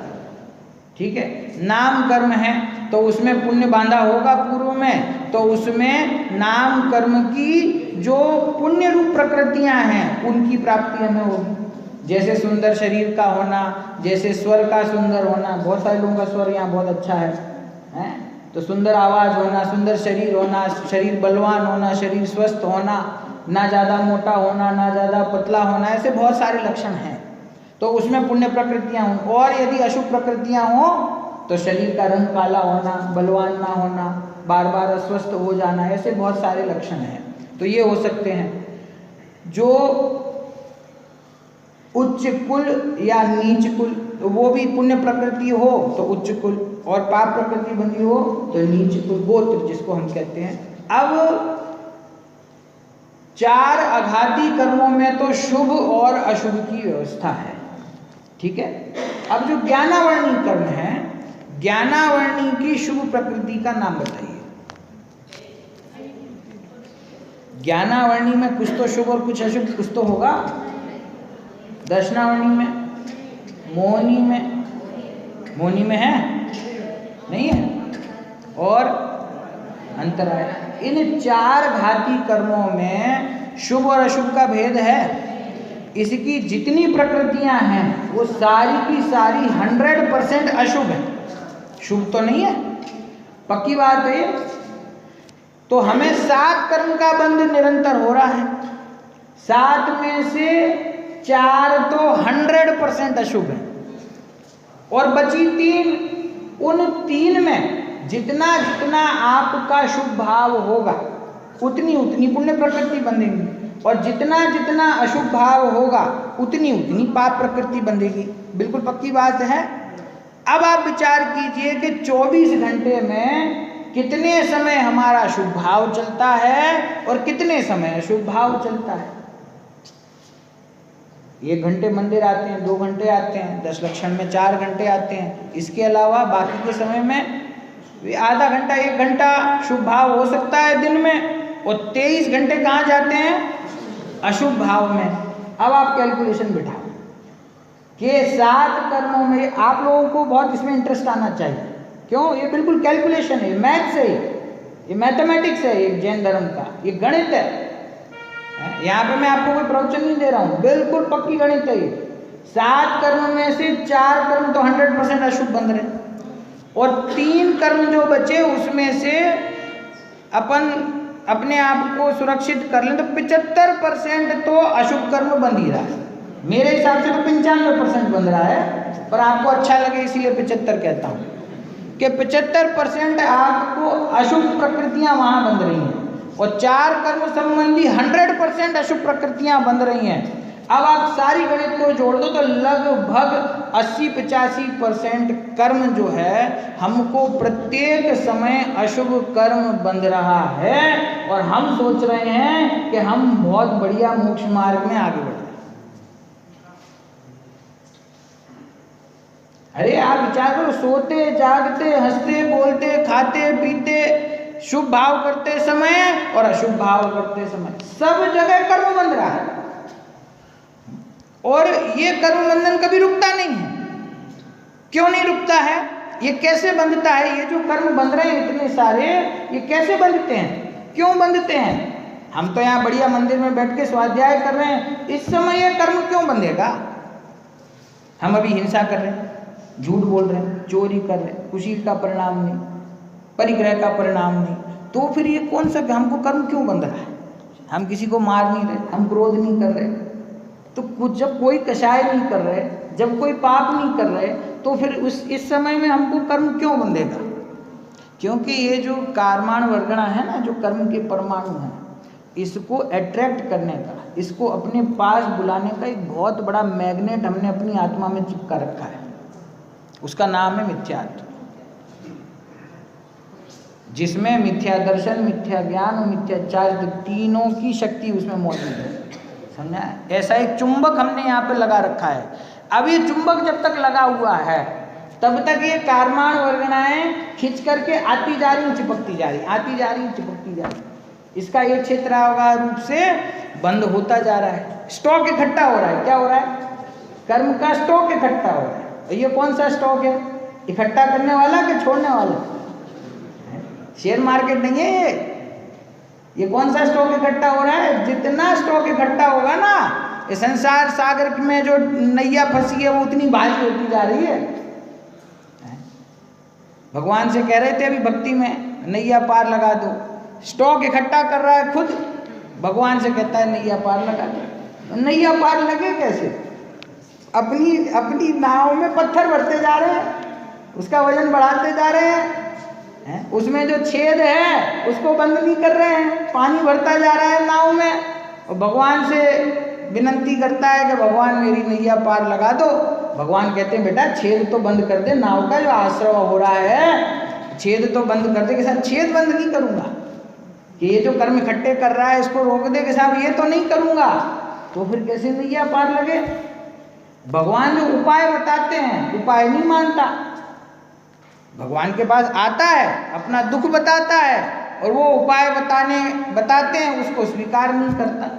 ठीक है, नाम कर्म है तो उसमें पुण्य बांधा होगा पूर्व में, तो उसमें नाम कर्म की जो पुण्य रूप प्रकृतियां हैं उनकी प्राप्ति हमें होगी। जैसे सुंदर शरीर का होना, जैसे स्वर का सुंदर होना, बहुत सारे लोगों का स्वर यहाँ बहुत अच्छा है? तो सुंदर आवाज़ होना, सुंदर शरीर होना, शरीर बलवान होना, शरीर स्वस्थ होना, ना ज़्यादा मोटा होना ना ज़्यादा पतला होना, ऐसे बहुत सारे लक्षण हैं। तो उसमें पुण्य प्रकृतियाँ हों। और यदि अशुभ प्रकृतियाँ हों तो शरीर का रंग काला होना, बलवान ना होना, बार बार अस्वस्थ हो जाना, ऐसे बहुत सारे लक्षण हैं। तो ये हो सकते हैं। जो उच्च कुल या नीच कुल, तो वो भी पुण्य प्रकृति हो तो उच्च कुल, और पाप प्रकृति बंधी हो तो नीच कुल, गोत्र जिसको हम कहते हैं। अब 4 आघाती कर्मों में तो शुभ और अशुभ की व्यवस्था है, ठीक है। अब जो ज्ञानावर्णी कर्म है, ज्ञानावर्णी की शुभ प्रकृति का नाम बताइए। ज्ञानावर्णी में कुछ तो शुभ और कुछ अशुभ, कुछ तो होगा। दर्शनावर्णी में, मोहनी में, मोहनी में है नहीं है, और अंतराय। इन 4 घाती कर्मों में शुभ और अशुभ का भेद है। इसकी जितनी प्रकृतियां हैं वो सारी की सारी 100% अशुभ है, शुभ तो नहीं है, पक्की बात है। तो हमें 7 कर्म का बंध निरंतर हो रहा है, 7 में से 4 तो 100% अशुभ है, और बची 3, उन 3 में जितना जितना आपका शुभ भाव होगा उतनी उतनी पुण्य प्रकृति बंधेगी, और जितना जितना अशुभ भाव होगा उतनी उतनी पाप प्रकृति बंधेगी। बिल्कुल पक्की बात है। अब आप विचार कीजिए कि 24 घंटे में कितने समय हमारा शुभ भाव चलता है और कितने समय अशुभ भाव चलता है। 1 घंटे मंदिर आते हैं, 2 घंटे आते हैं, 10 लक्षण में 4 घंटे आते हैं, इसके अलावा बाकी के समय में आधा घंटा 1 घंटा शुभ भाव हो सकता है दिन में, और 23 घंटे कहाँ जाते हैं अशुभ भाव में। अब आप कैलकुलेशन बिठाओ कि 7 कर्मों में, आप लोगों को बहुत इसमें इंटरेस्ट आना चाहिए। क्यों? ये बिल्कुल कैलकुलेशन है, मैथ्स है, ये मैथमेटिक्स है, ये जैन धर्म का ये गणित है। यहाँ पे मैं आपको कोई प्रवचन नहीं दे रहा हूँ, बिल्कुल पक्की गणित है ये। 7 कर्म में से 4 कर्म तो 100% अशुभ बन रहे, और 3 कर्म जो बचे उसमें से अपन अपने आप को सुरक्षित कर लें तो 75% तो अशुभ कर्म बन ही रहा है। मेरे हिसाब से तो 95% बन रहा है, पर आपको अच्छा लगे इसीलिए 75 कहता हूँ कि 75% आपको अशुभ प्रकृतियाँ वहाँ बन रही हैं, और 4 कर्म संबंधी 100% अशुभ प्रकृतियाँ बन रही हैं। अब आप सारी गणित को जोड़ दो तो लगभग 80-85% कर्म जो है हमको प्रत्येक समय अशुभ कर्म बंध रहा है, और हम सोच रहे हैं कि हम बहुत बढ़िया मोक्ष मार्ग में आगे बढ़ रहे हैं। अरे आप विचार करो, सोते जागते हंसते बोलते खाते पीते शुभ भाव करते समय और अशुभ भाव करते समय सब जगह कर्म बंध रहा है, और ये कर्म बंधन कभी रुकता नहीं है। क्यों नहीं रुकता है? ये कैसे बंधता है? ये जो कर्म बंध रहे हैं इतने सारे, ये कैसे बंधते हैं, क्यों बंधते हैं? हम तो यहाँ बढ़िया मंदिर में बैठ के स्वाध्याय कर रहे हैं, इस समय ये कर्म क्यों बंधेगा? हम अभी हिंसा कर रहे हैं, झूठ बोल रहे हैं, चोरी कर रहे हैं, खुशी का परिणाम नहीं, परिग्रह का परिणाम नहीं, तो फिर ये कौन सा हमको कर्म क्यों बंध रहा है? हम किसी को मार नहीं रहे, हम क्रोध नहीं कर रहे, तो कुछ जब कोई कषाय नहीं कर रहे, जब कोई पाप नहीं कर रहे, तो फिर इस समय में हमको कर्म क्यों बंधेगा? क्योंकि ये जो कार्माण वर्गणा है ना, जो कर्म के परमाणु हैं, इसको अट्रैक्ट करने का, इसको अपने पास बुलाने का एक बहुत बड़ा मैग्नेट हमने अपनी आत्मा में चिपका रखा है, उसका नाम है मिथ्यात्व, जिसमें मिथ्या दर्शन, मिथ्या ज्ञान और मिथ्याचार तीनों की शक्ति उसमें मौजूद है। समझा? ऐसा एक चुंबक हमने यहाँ पे लगा रखा है। अब ये चुंबक जब तक लगा हुआ है तब तक ये कार्माण वर्गणाएं खिंच करके आती जा रही, चिपकती जा रही, आती जा रही, चिपकती जा रही। इसका एक क्षेत्राकार रूप से बंद होता जा रहा है, स्टॉक इकट्ठा हो रहा है। क्या हो रहा है? कर्म का स्टॉक इकट्ठा हो रहा है। ये कौन सा स्टॉक है? इकट्ठा करने वाला कि छोड़ने वाला? शेयर मार्केट नहीं है ये कौन सा स्टॉक इकट्ठा हो रहा है? जितना स्टॉक इकट्ठा होगा ना, ये संसार सागर में जो नैया फंसी है वो उतनी भारी होती जा रही है। भगवान से कह रहे थे अभी भक्ति में, नैया पार लगा दो। स्टॉक इकट्ठा कर रहा है खुद, भगवान से कहता है नैया पार लगा दो। नैया पार लगे कैसे? अपनी नाव में पत्थर भरते जा रहे हैं, उसका वजन बढ़ाते जा रहे हैं, उसमें जो छेद है उसको बंद नहीं कर रहे हैं, पानी भरता जा रहा है नाव में, और भगवान से विनती करता है कि भगवान मेरी नैया पार लगा दो। भगवान कहते हैं बेटा छेद तो बंद कर दे, नाव का जो आश्रव हो रहा है छेद तो बंद कर दे। कि साहब छेद बंद नहीं करूँगा, कि ये जो कर्म इकट्ठे कर रहा है इसको रोक दे, कि साहब ये तो नहीं करूँगा। तो फिर कैसे नैया पार लगे? भगवान जो उपाय बताते हैं उपाय नहीं मानता। भगवान के पास आता है, अपना दुख बताता है और वो उपाय बताते हैं उसको स्वीकार नहीं करता।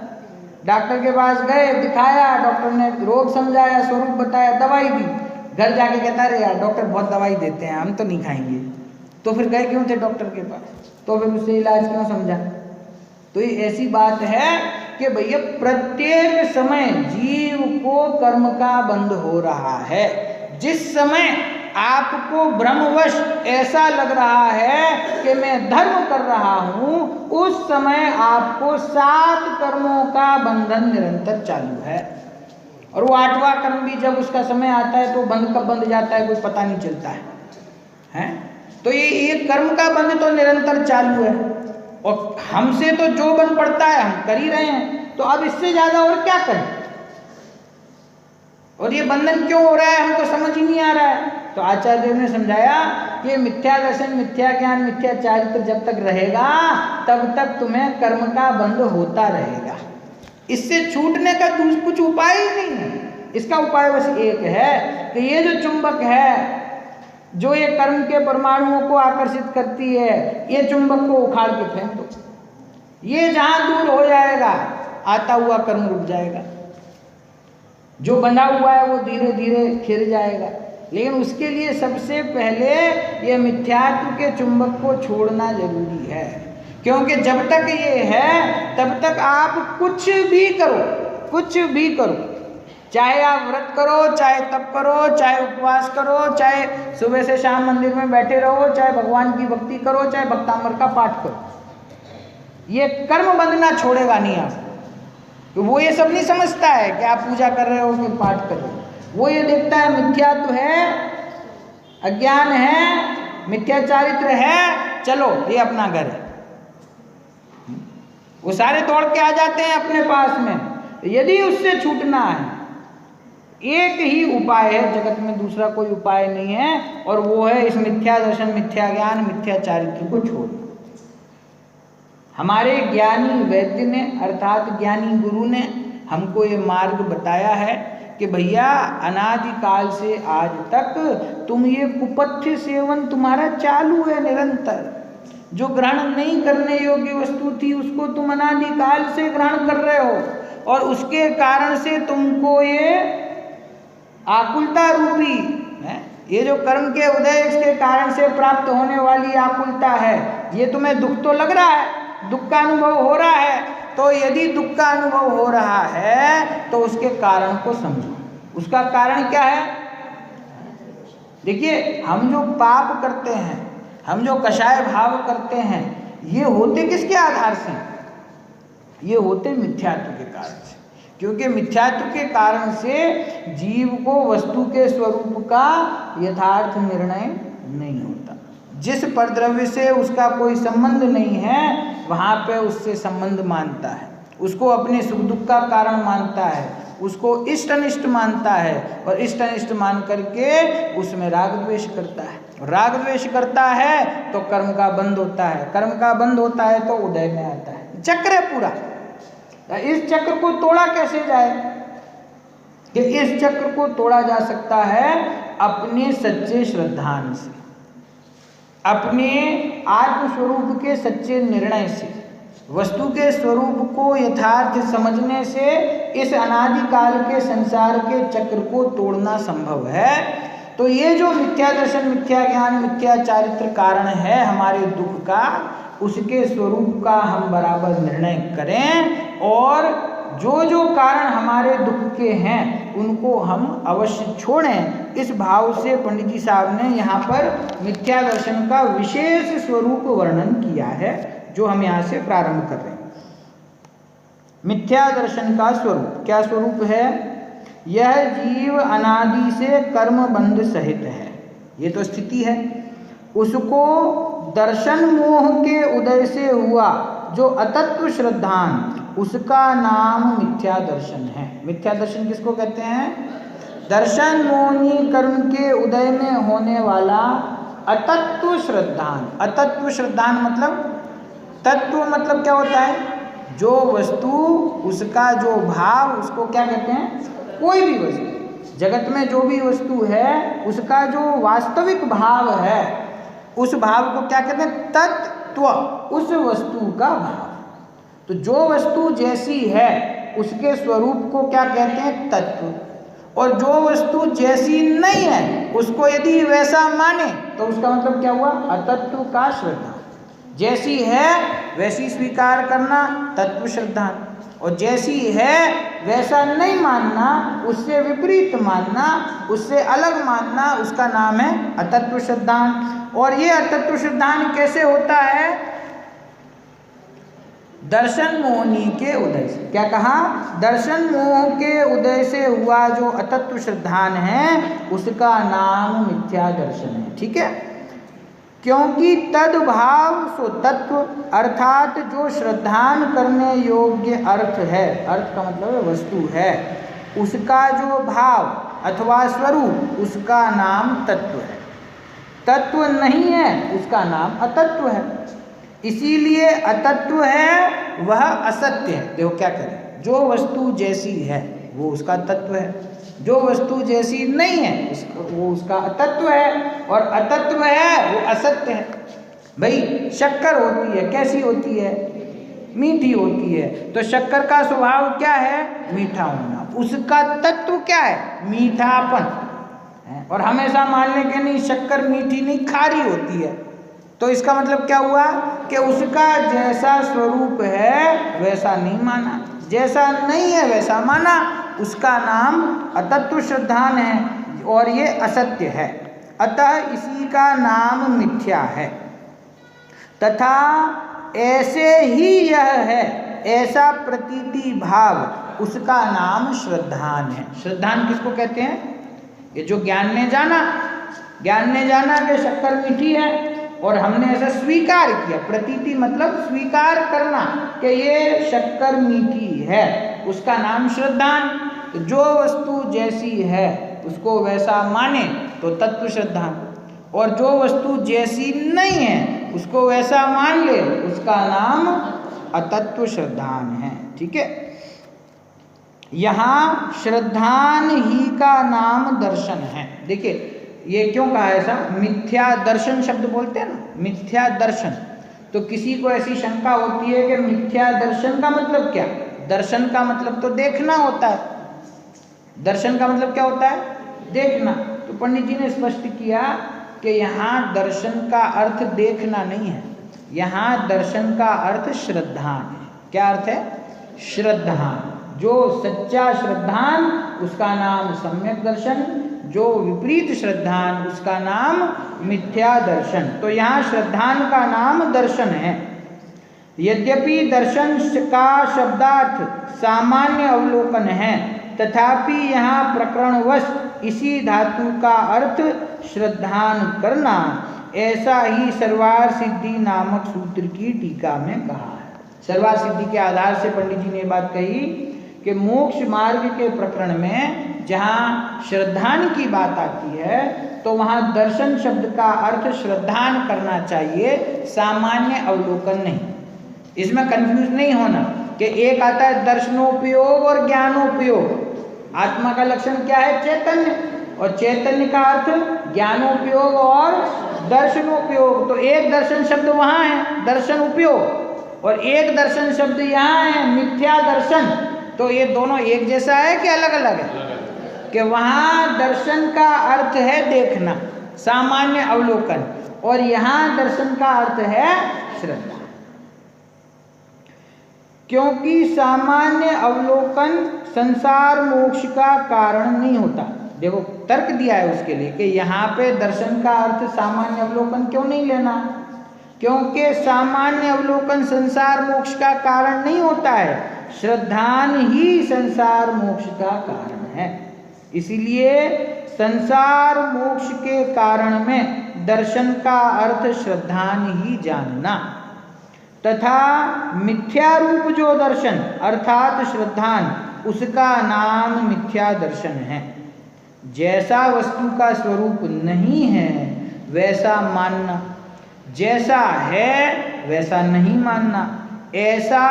डॉक्टर के पास गए, दिखाया, डॉक्टर ने रोग समझाया, स्वरूप बताया, दवाई दी, घर जाके कहता है यार डॉक्टर बहुत दवाई देते हैं, हम तो नहीं खाएंगे। तो फिर गए क्यों थे डॉक्टर के पास? तो फिर उससे इलाज क्यों समझा? तो ये ऐसी बात है कि भैया प्रत्येक समय जीव को कर्म का बंध हो रहा है। जिस समय आपको ब्रह्मवश ऐसा लग रहा है कि मैं धर्म कर रहा हूं, उस समय आपको 7 कर्मों का बंधन निरंतर चालू है। और वो 8वां कर्म भी जब उसका समय आता है तो बंध कब बंध जाता है कोई पता नहीं चलता है? तो ये कर्म का बंध तो निरंतर चालू है और हमसे तो जो बन पड़ता है हम कर ही रहे हैं। तो अब इससे ज्यादा और क्या करें? और ये बंधन क्यों हो रहा है हमको समझ ही नहीं आ रहा है। तो आचार्य देव ने समझाया कि मिथ्या दर्शन, मिथ्या ज्ञान, मिथ्या चारित्र जब तक रहेगा तब तक तुम्हें कर्म का बंध होता रहेगा। इससे छूटने का कुछ उपाय ही नहीं है। इसका उपाय बस एक है कि ये जो चुंबक है, जो ये कर्म के परमाणुओं को आकर्षित करती है, ये चुंबक को उखाड़ के फेंक दो। ये जहां दूर हो जाएगा आता हुआ कर्म रुक जाएगा, जो बंधा हुआ है वो धीरे धीरे खिर जाएगा। लेकिन उसके लिए सबसे पहले ये मिथ्यात्व के चुंबक को छोड़ना जरूरी है, क्योंकि जब तक ये है तब तक आप कुछ भी करो, कुछ भी करो, चाहे आप व्रत करो, चाहे तप करो, चाहे उपवास करो, चाहे सुबह से शाम मंदिर में बैठे रहो, चाहे भगवान की भक्ति करो, चाहे भक्तामृत का पाठ करो, ये कर्म बंधना छोड़ेगा नहीं आप। तो वो ये सब नहीं समझता है कि आप पूजा कर रहे हो कि पाठ कर रहे हो। वो ये देखता है मिथ्यात्व है, अज्ञान है, मिथ्याचारित्र है, चलो ये अपना घर है। वो सारे दौड़ के आ जाते हैं अपने पास में। यदि उससे छूटना है, एक ही उपाय है जगत में, दूसरा कोई उपाय नहीं है, और वो है इस मिथ्या दर्शन, मिथ्या ज्ञान, मिथ्या चारित्र को छोड़ना। हमारे ज्ञानी वैद्य ने अर्थात ज्ञानी गुरु ने हमको ये मार्ग बताया है कि भैया अनादिकाल से आज तक तुम ये कुपथ्य सेवन तुम्हारा चालू है निरंतर। जो ग्रहण नहीं करने योग्य वस्तु थी उसको तुम अनादिकाल से ग्रहण कर रहे हो, और उसके कारण से तुमको ये आकुलता रूपी है, ये जो कर्म के उदय के कारण से प्राप्त होने वाली आकुलता है, ये तुम्हें दुख तो लग रहा है, दुख का अनुभव हो रहा है। तो यदि दुख का अनुभव हो रहा है तो उसके कारण को समझो। उसका कारण क्या है? देखिए, हम जो पाप करते हैं, हम जो कषाय भाव करते हैं, ये होते किसके आधार से? ये होते मिथ्यात्व के कारण से। क्योंकि मिथ्यात्व के कारण से जीव को वस्तु के स्वरूप का यथार्थ निर्णय नहीं होता। जिस परद्रव्य से उसका कोई संबंध नहीं है वहाँ पे उससे संबंध मानता है, उसको अपने सुख दुख का कारण मानता है, उसको इष्ट अनिष्ट मानता है, और इष्ट अनिष्ट मान करके उसमें राग द्वेष करता है। राग द्वेष करता है तो कर्म का बंध होता है, कर्म का बंध होता है तो उदय में आता है। चक्र है पूरा। इस चक्र को तोड़ा कैसे जाए? कि इस चक्र को तोड़ा जा सकता है अपने सच्चे श्रद्धान से, अपने आत्म स्वरूप के सच्चे निर्णय से, वस्तु के स्वरूप को यथार्थ समझने से इस अनादिकाल के संसार के चक्र को तोड़ना संभव है। तो ये जो मिथ्या दर्शन, मिथ्या ज्ञान, मिथ्या चारित्र कारण है हमारे दुख का, उसके स्वरूप का हम बराबर निर्णय करें, और जो जो कारण हमारे दुख के हैं उनको हम अवश्य छोड़ें। इस भाव से पंडित जी साहब ने यहाँ पर मिथ्या दर्शन का विशेष स्वरूप वर्णन किया है, जो हम यहाँ से प्रारंभ कर रहे हैं। मिथ्या दर्शन का स्वरूप क्या स्वरूप है? यह जीव अनादि से कर्म बंध सहित है, ये तो स्थिति है। उसको दर्शन मोह के उदय से हुआ जो अतत्व श्रद्धान उसका नाम मिथ्या दर्शन है। मिथ्या दर्शन किसको कहते हैं? दर्शन मोहिनी कर्म के उदय में होने वाला अतत्व श्रद्धान। अतत्व श्रद्धान मतलब, तत्व मतलब क्या होता है? जो वस्तु, उसका जो भाव, उसको क्या कहते हैं? कोई भी वस्तु, जगत में जो भी वस्तु है उसका जो वास्तविक भाव है, उस भाव को क्या कहते हैं? तत्व, उस वस्तु का भाव। तो जो वस्तु जैसी है उसके स्वरूप को क्या कहते हैं? तत्व। और जो वस्तु जैसी नहीं है उसको यदि वैसा माने तो उसका मतलब क्या हुआ? अतत्व का श्रद्धा। जैसी है वैसी स्वीकार करना, तत्व श्रद्धा। और जैसी है वैसा नहीं मानना, उससे विपरीत मानना, उससे अलग मानना, उसका नाम है अतत्व श्रद्धान। और ये अतत्व श्रद्धान कैसे होता है? दर्शन मोहिनी के उदय से। क्या कहा? दर्शन मोह के उदय से हुआ जो अतत्व श्रद्धान है उसका नाम मिथ्या दर्शन है। ठीक है? क्योंकि तद्भाव सो तत्व, अर्थात जो श्रद्धान करने योग्य अर्थ है, अर्थ का मतलब है वस्तु है, उसका जो भाव अथवा स्वरूप, उसका नाम तत्व है। तत्व नहीं है उसका नाम अतत्व है। इसीलिए अतत्व है वह असत्य है। देखो क्या करें, जो वस्तु जैसी है वो उसका तत्व है, जो वस्तु जैसी नहीं है वो उसका अतत्व है, और अतत्व है वो असत्य है। भाई शक्कर होती है, कैसी होती है? मीठी होती है। तो शक्कर का स्वभाव क्या है? मीठा होना। उसका तत्व क्या है? मीठापन। और हमेशा मान लें कि नहीं शक्कर मीठी नहीं, खारी होती है, तो इसका मतलब क्या हुआ कि उसका जैसा स्वरूप है वैसा नहीं माना, जैसा नहीं है वैसा माना, उसका नाम अतत्व श्रद्धान है और ये असत्य है। अतः इसी का नाम मिथ्या है। तथा ऐसे ही यह है, ऐसा प्रतीति भाव, उसका नाम श्रद्धान है। श्रद्धान किसको कहते हैं? ये जो ज्ञान ने जाना, ज्ञान ने जाना कि शक्कर मीठी है और हमने ऐसा स्वीकार किया। प्रतीति मतलब स्वीकार करना कि ये शक्कर मीठी है, उसका नाम श्रद्धान। जो वस्तु जैसी है उसको वैसा माने तो तत्व श्रद्धान, और जो वस्तु जैसी नहीं है उसको वैसा मान ले, उसका नाम अतत्व श्रद्धान है। ठीक है? यहाँ श्रद्धान ही का नाम दर्शन है। देखिए ये क्यों कहा ऐसा? मिथ्या दर्शन शब्द बोलते हैं ना, मिथ्या दर्शन। तो किसी को ऐसी शंका होती है कि मिथ्या दर्शन का मतलब क्या? दर्शन का मतलब तो देखना होता है। दर्शन का मतलब क्या होता है? देखना। तो पंडित जी ने स्पष्ट किया कि यहाँ दर्शन का अर्थ देखना नहीं है, यहाँ दर्शन का अर्थ श्रद्धान है। क्या अर्थ है? श्रद्धान। जो सच्चा श्रद्धान उसका नाम सम्यक दर्शन, जो विपरीत श्रद्धान उसका नाम मिथ्या दर्शन। तो यहाँ श्रद्धान का नाम दर्शन है। यद्यपि दर्शन का शब्दार्थ सामान्य अवलोकन है, तथापि यहाँ प्रकरणवश इसी धातु का अर्थ श्रद्धान करना, ऐसा ही सर्वार सिद्धि नामक सूत्र की टीका में कहा है। सर्वार सिद्धि के आधार से पंडित जी ने बात कही कि मोक्ष मार्ग के प्रकरण में जहाँ श्रद्धान की बात आती है तो वहाँ दर्शन शब्द का अर्थ श्रद्धान करना चाहिए, सामान्य अवलोकन नहीं। इसमें कंफ्यूज नहीं होना कि एक आता है दर्शनोपयोग और ज्ञानोपयोग। आत्मा का लक्षण क्या है? चैतन्य, और चैतन्य का अर्थ ज्ञानोपयोग और दर्शनोपयोग। तो एक दर्शन शब्द वहाँ है दर्शन उपयोग, और एक दर्शन शब्द यहाँ है मिथ्या दर्शन। तो ये दोनों एक जैसा है कि अलग अलग है? कि वहाँ दर्शन का अर्थ है देखना, सामान्य अवलोकन, और यहाँ दर्शन का अर्थ है श्रद्धा। क्योंकि सामान्य अवलोकन संसार मोक्ष का कारण नहीं होता। देखो तर्क दिया है उसके लिए कि यहाँ पे दर्शन का अर्थ सामान्य अवलोकन क्यों नहीं लेना? क्योंकि सामान्य अवलोकन संसार मोक्ष का कारण नहीं होता है, श्रद्धान ही संसार मोक्ष का कारण है। इसीलिए संसार मोक्ष के कारण में दर्शन का अर्थ श्रद्धान ही जानना। तथा मिथ्या रूप जो दर्शन अर्थात श्रद्धान, उसका नाम मिथ्या दर्शन है। जैसा वस्तु का स्वरूप नहीं है वैसा मानना, जैसा है वैसा नहीं मानना, ऐसा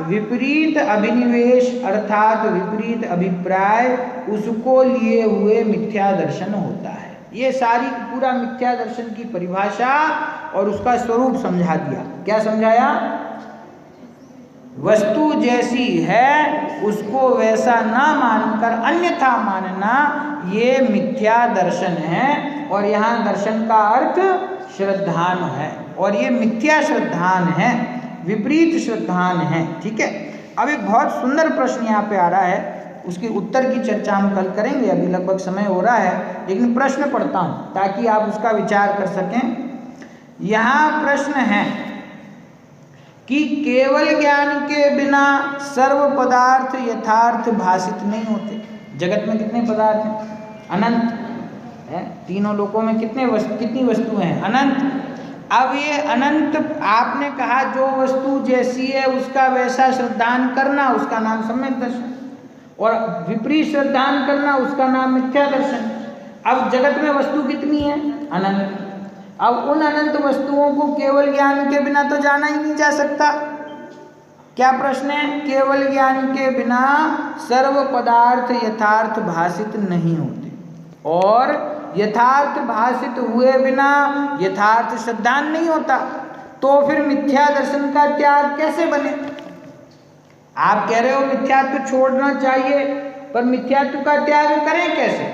विपरीत अभिनिवेश अर्थात विपरीत अभिप्राय उसको लिए हुए मिथ्या दर्शन होता है। ये सारी पूरा मिथ्या दर्शन की परिभाषा और उसका स्वरूप समझा दिया। क्या समझाया? वस्तु जैसी है उसको वैसा ना मानकर अन्यथा मानना, ये मिथ्या दर्शन है। और यहाँ दर्शन का अर्थ श्रद्धान है, और ये मिथ्या श्रद्धान है, विपरीत श्रद्धान है। ठीक है। अब एक बहुत सुंदर प्रश्न यहाँ पे आ रहा है, उसके उत्तर की चर्चा हम कल करेंगे, अभी लगभग समय हो रहा है, लेकिन प्रश्न पढ़ता हूँ ताकि आप उसका विचार कर सकें। यहाँ प्रश्न है कि केवल ज्ञान के बिना सर्व पदार्थ यथार्थ भासित नहीं होते। जगत में कितने पदार्थ हैं? अनंत है। तीनों लोकों में कितनी वस्तुएं हैं? अनंत। अब ये अनंत, आपने कहा जो वस्तु जैसी है उसका वैसा श्रद्धान करना, उसका नाम सम्यक दर्शन, और विपरीत श्रद्धान करना उसका नाम मिथ्या दर्शन। अब जगत में वस्तु कितनी है? अनंत। अब उन अनंत वस्तुओं को केवल ज्ञान के बिना तो जाना ही नहीं जा सकता। क्या प्रश्न है? केवल ज्ञान के बिना सर्व पदार्थ यथार्थ भासित नहीं होते, और यथार्थ भासित हुए बिना यथार्थ श्रद्धान नहीं होता। तो फिर मिथ्या दर्शन का त्याग कैसे बने? आप कह रहे हो मिथ्यात्व छोड़ना चाहिए, पर मिथ्यात्व का त्याग करें कैसे?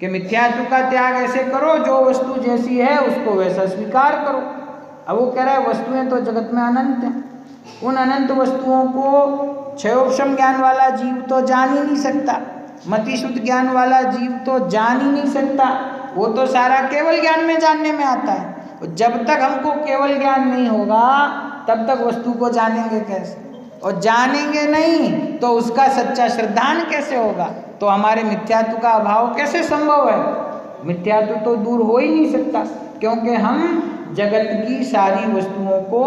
कि मिथ्यात्व का त्याग ऐसे करो जो वस्तु जैसी है उसको वैसा स्वीकार करो। अब वो कह रहा है वस्तुएं तो जगत में अनंत हैं, उन अनंत वस्तुओं को क्षयोपशम ज्ञान वाला जीव तो जान ही नहीं सकता, मतिशुद्ध ज्ञान वाला जीव तो जान ही नहीं सकता। वो तो सारा केवल ज्ञान में जानने में आता है। और जब तक हमको केवल ज्ञान नहीं होगा तब तक वस्तु को जानेंगे कैसे? और जानेंगे नहीं तो उसका सच्चा श्रद्धान कैसे होगा? तो हमारे मिथ्यात्व का अभाव कैसे संभव है? मिथ्यात्व तो दूर हो ही नहीं सकता, क्योंकि हम जगत की सारी वस्तुओं को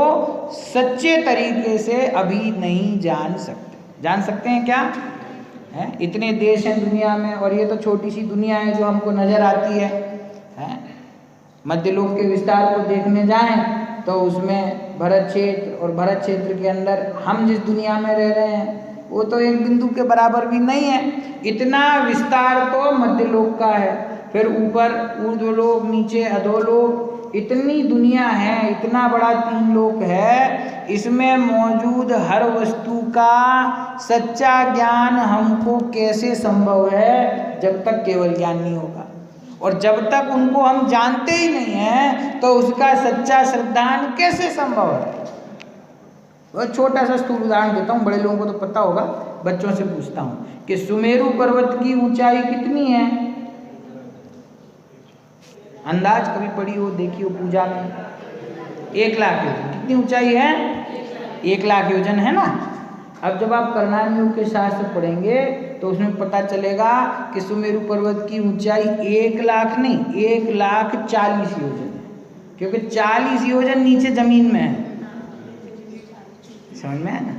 सच्चे तरीके से अभी नहीं जान सकते। जान सकते हैं क्या? है इतने देश हैं दुनिया में, और ये तो छोटी सी दुनिया है जो हमको नजर आती है? मध्यलोक के विस्तार को देखने जाएं तो उसमें भरत क्षेत्र, और भरत क्षेत्र के अंदर हम जिस दुनिया में रह रहे हैं वो तो एक बिंदु के बराबर भी नहीं है। इतना विस्तार तो मध्यलोक का है, फिर ऊपर ऊर्ध्वलोक, नीचे अधोलोक, इतनी दुनिया है, इतना बड़ा 3 लोक है। इसमें मौजूद हर वस्तु का सच्चा ज्ञान हमको कैसे संभव है? जब तक केवल ज्ञान नहीं होगा, और जब तक उनको हम जानते ही नहीं हैं तो उसका सच्चा श्रद्धान कैसे संभव है? वो छोटा सा स्थूल उदाहरण देता हूँ, बड़े लोगों को तो पता होगा, बच्चों से पूछता हूँ कि सुमेरु पर्वत की ऊंचाई कितनी है? अंदाज कभी पढ़ी हो, देखी हो पूजा में? 1 लाख योजन। कितनी ऊंचाई है? 1 लाख योजन है ना। अब जब आप करनाल योग के शास्त्र पढ़ेंगे तो उसमें पता चलेगा कि सुमेरु पर्वत की ऊंचाई 1 लाख नहीं, 1,40,000 योजन है, क्योंकि 40 योजन नीचे जमीन में है। समझ में है ना?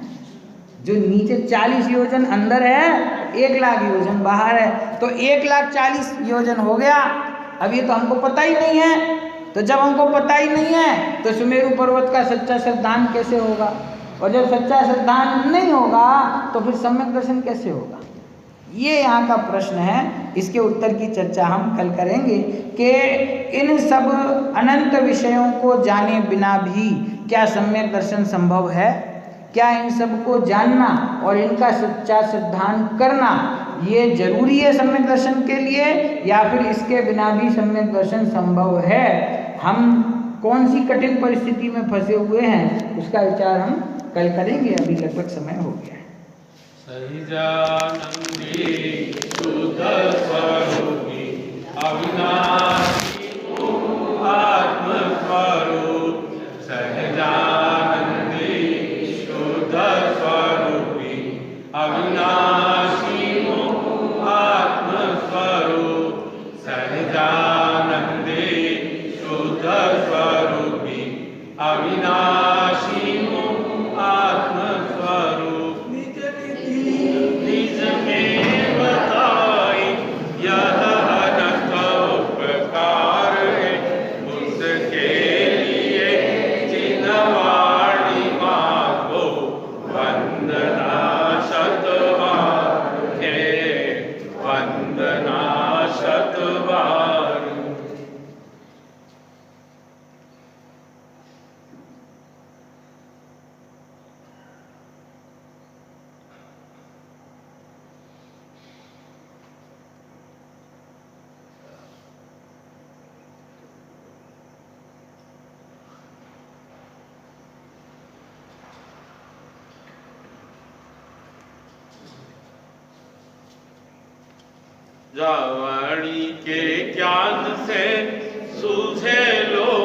जो नीचे 40 योजन अंदर है, 1 लाख योजन बाहर है, तो 1,40,000 योजन हो गया। अब ये तो हमको पता ही नहीं है, तो जब हमको पता ही नहीं है तो सुमेरु पर्वत का सच्चा श्रद्धान कैसे होगा? और जब सच्चा श्रद्धान नहीं होगा तो फिर सम्यक दर्शन कैसे होगा? ये यहाँ का प्रश्न है। इसके उत्तर की चर्चा हम कल करेंगे कि इन सब अनंत विषयों को जाने बिना भी क्या सम्यक दर्शन संभव है? क्या इन सब को जानना और इनका सच्चा श्रद्धान करना ये जरूरी है सम्यक दर्शन के लिए, या फिर इसके बिना भी सम्यक दर्शन संभव है? हम कौन सी कठिन परिस्थिति में फंसे हुए हैं उसका विचार हम कल करेंगे। अभी लगभग समय हो गया है। सहिजानंदी शुद्ध स्वरूपी अविनाशी आत्म स्वरूप, सहजानंदी शुद्ध स्वरूपी अविनाशी आत्म स्वरूप, सहजानंदी शुद्ध स्वरूपी अविनाशी वाणी के ज्ञान से सूझे लो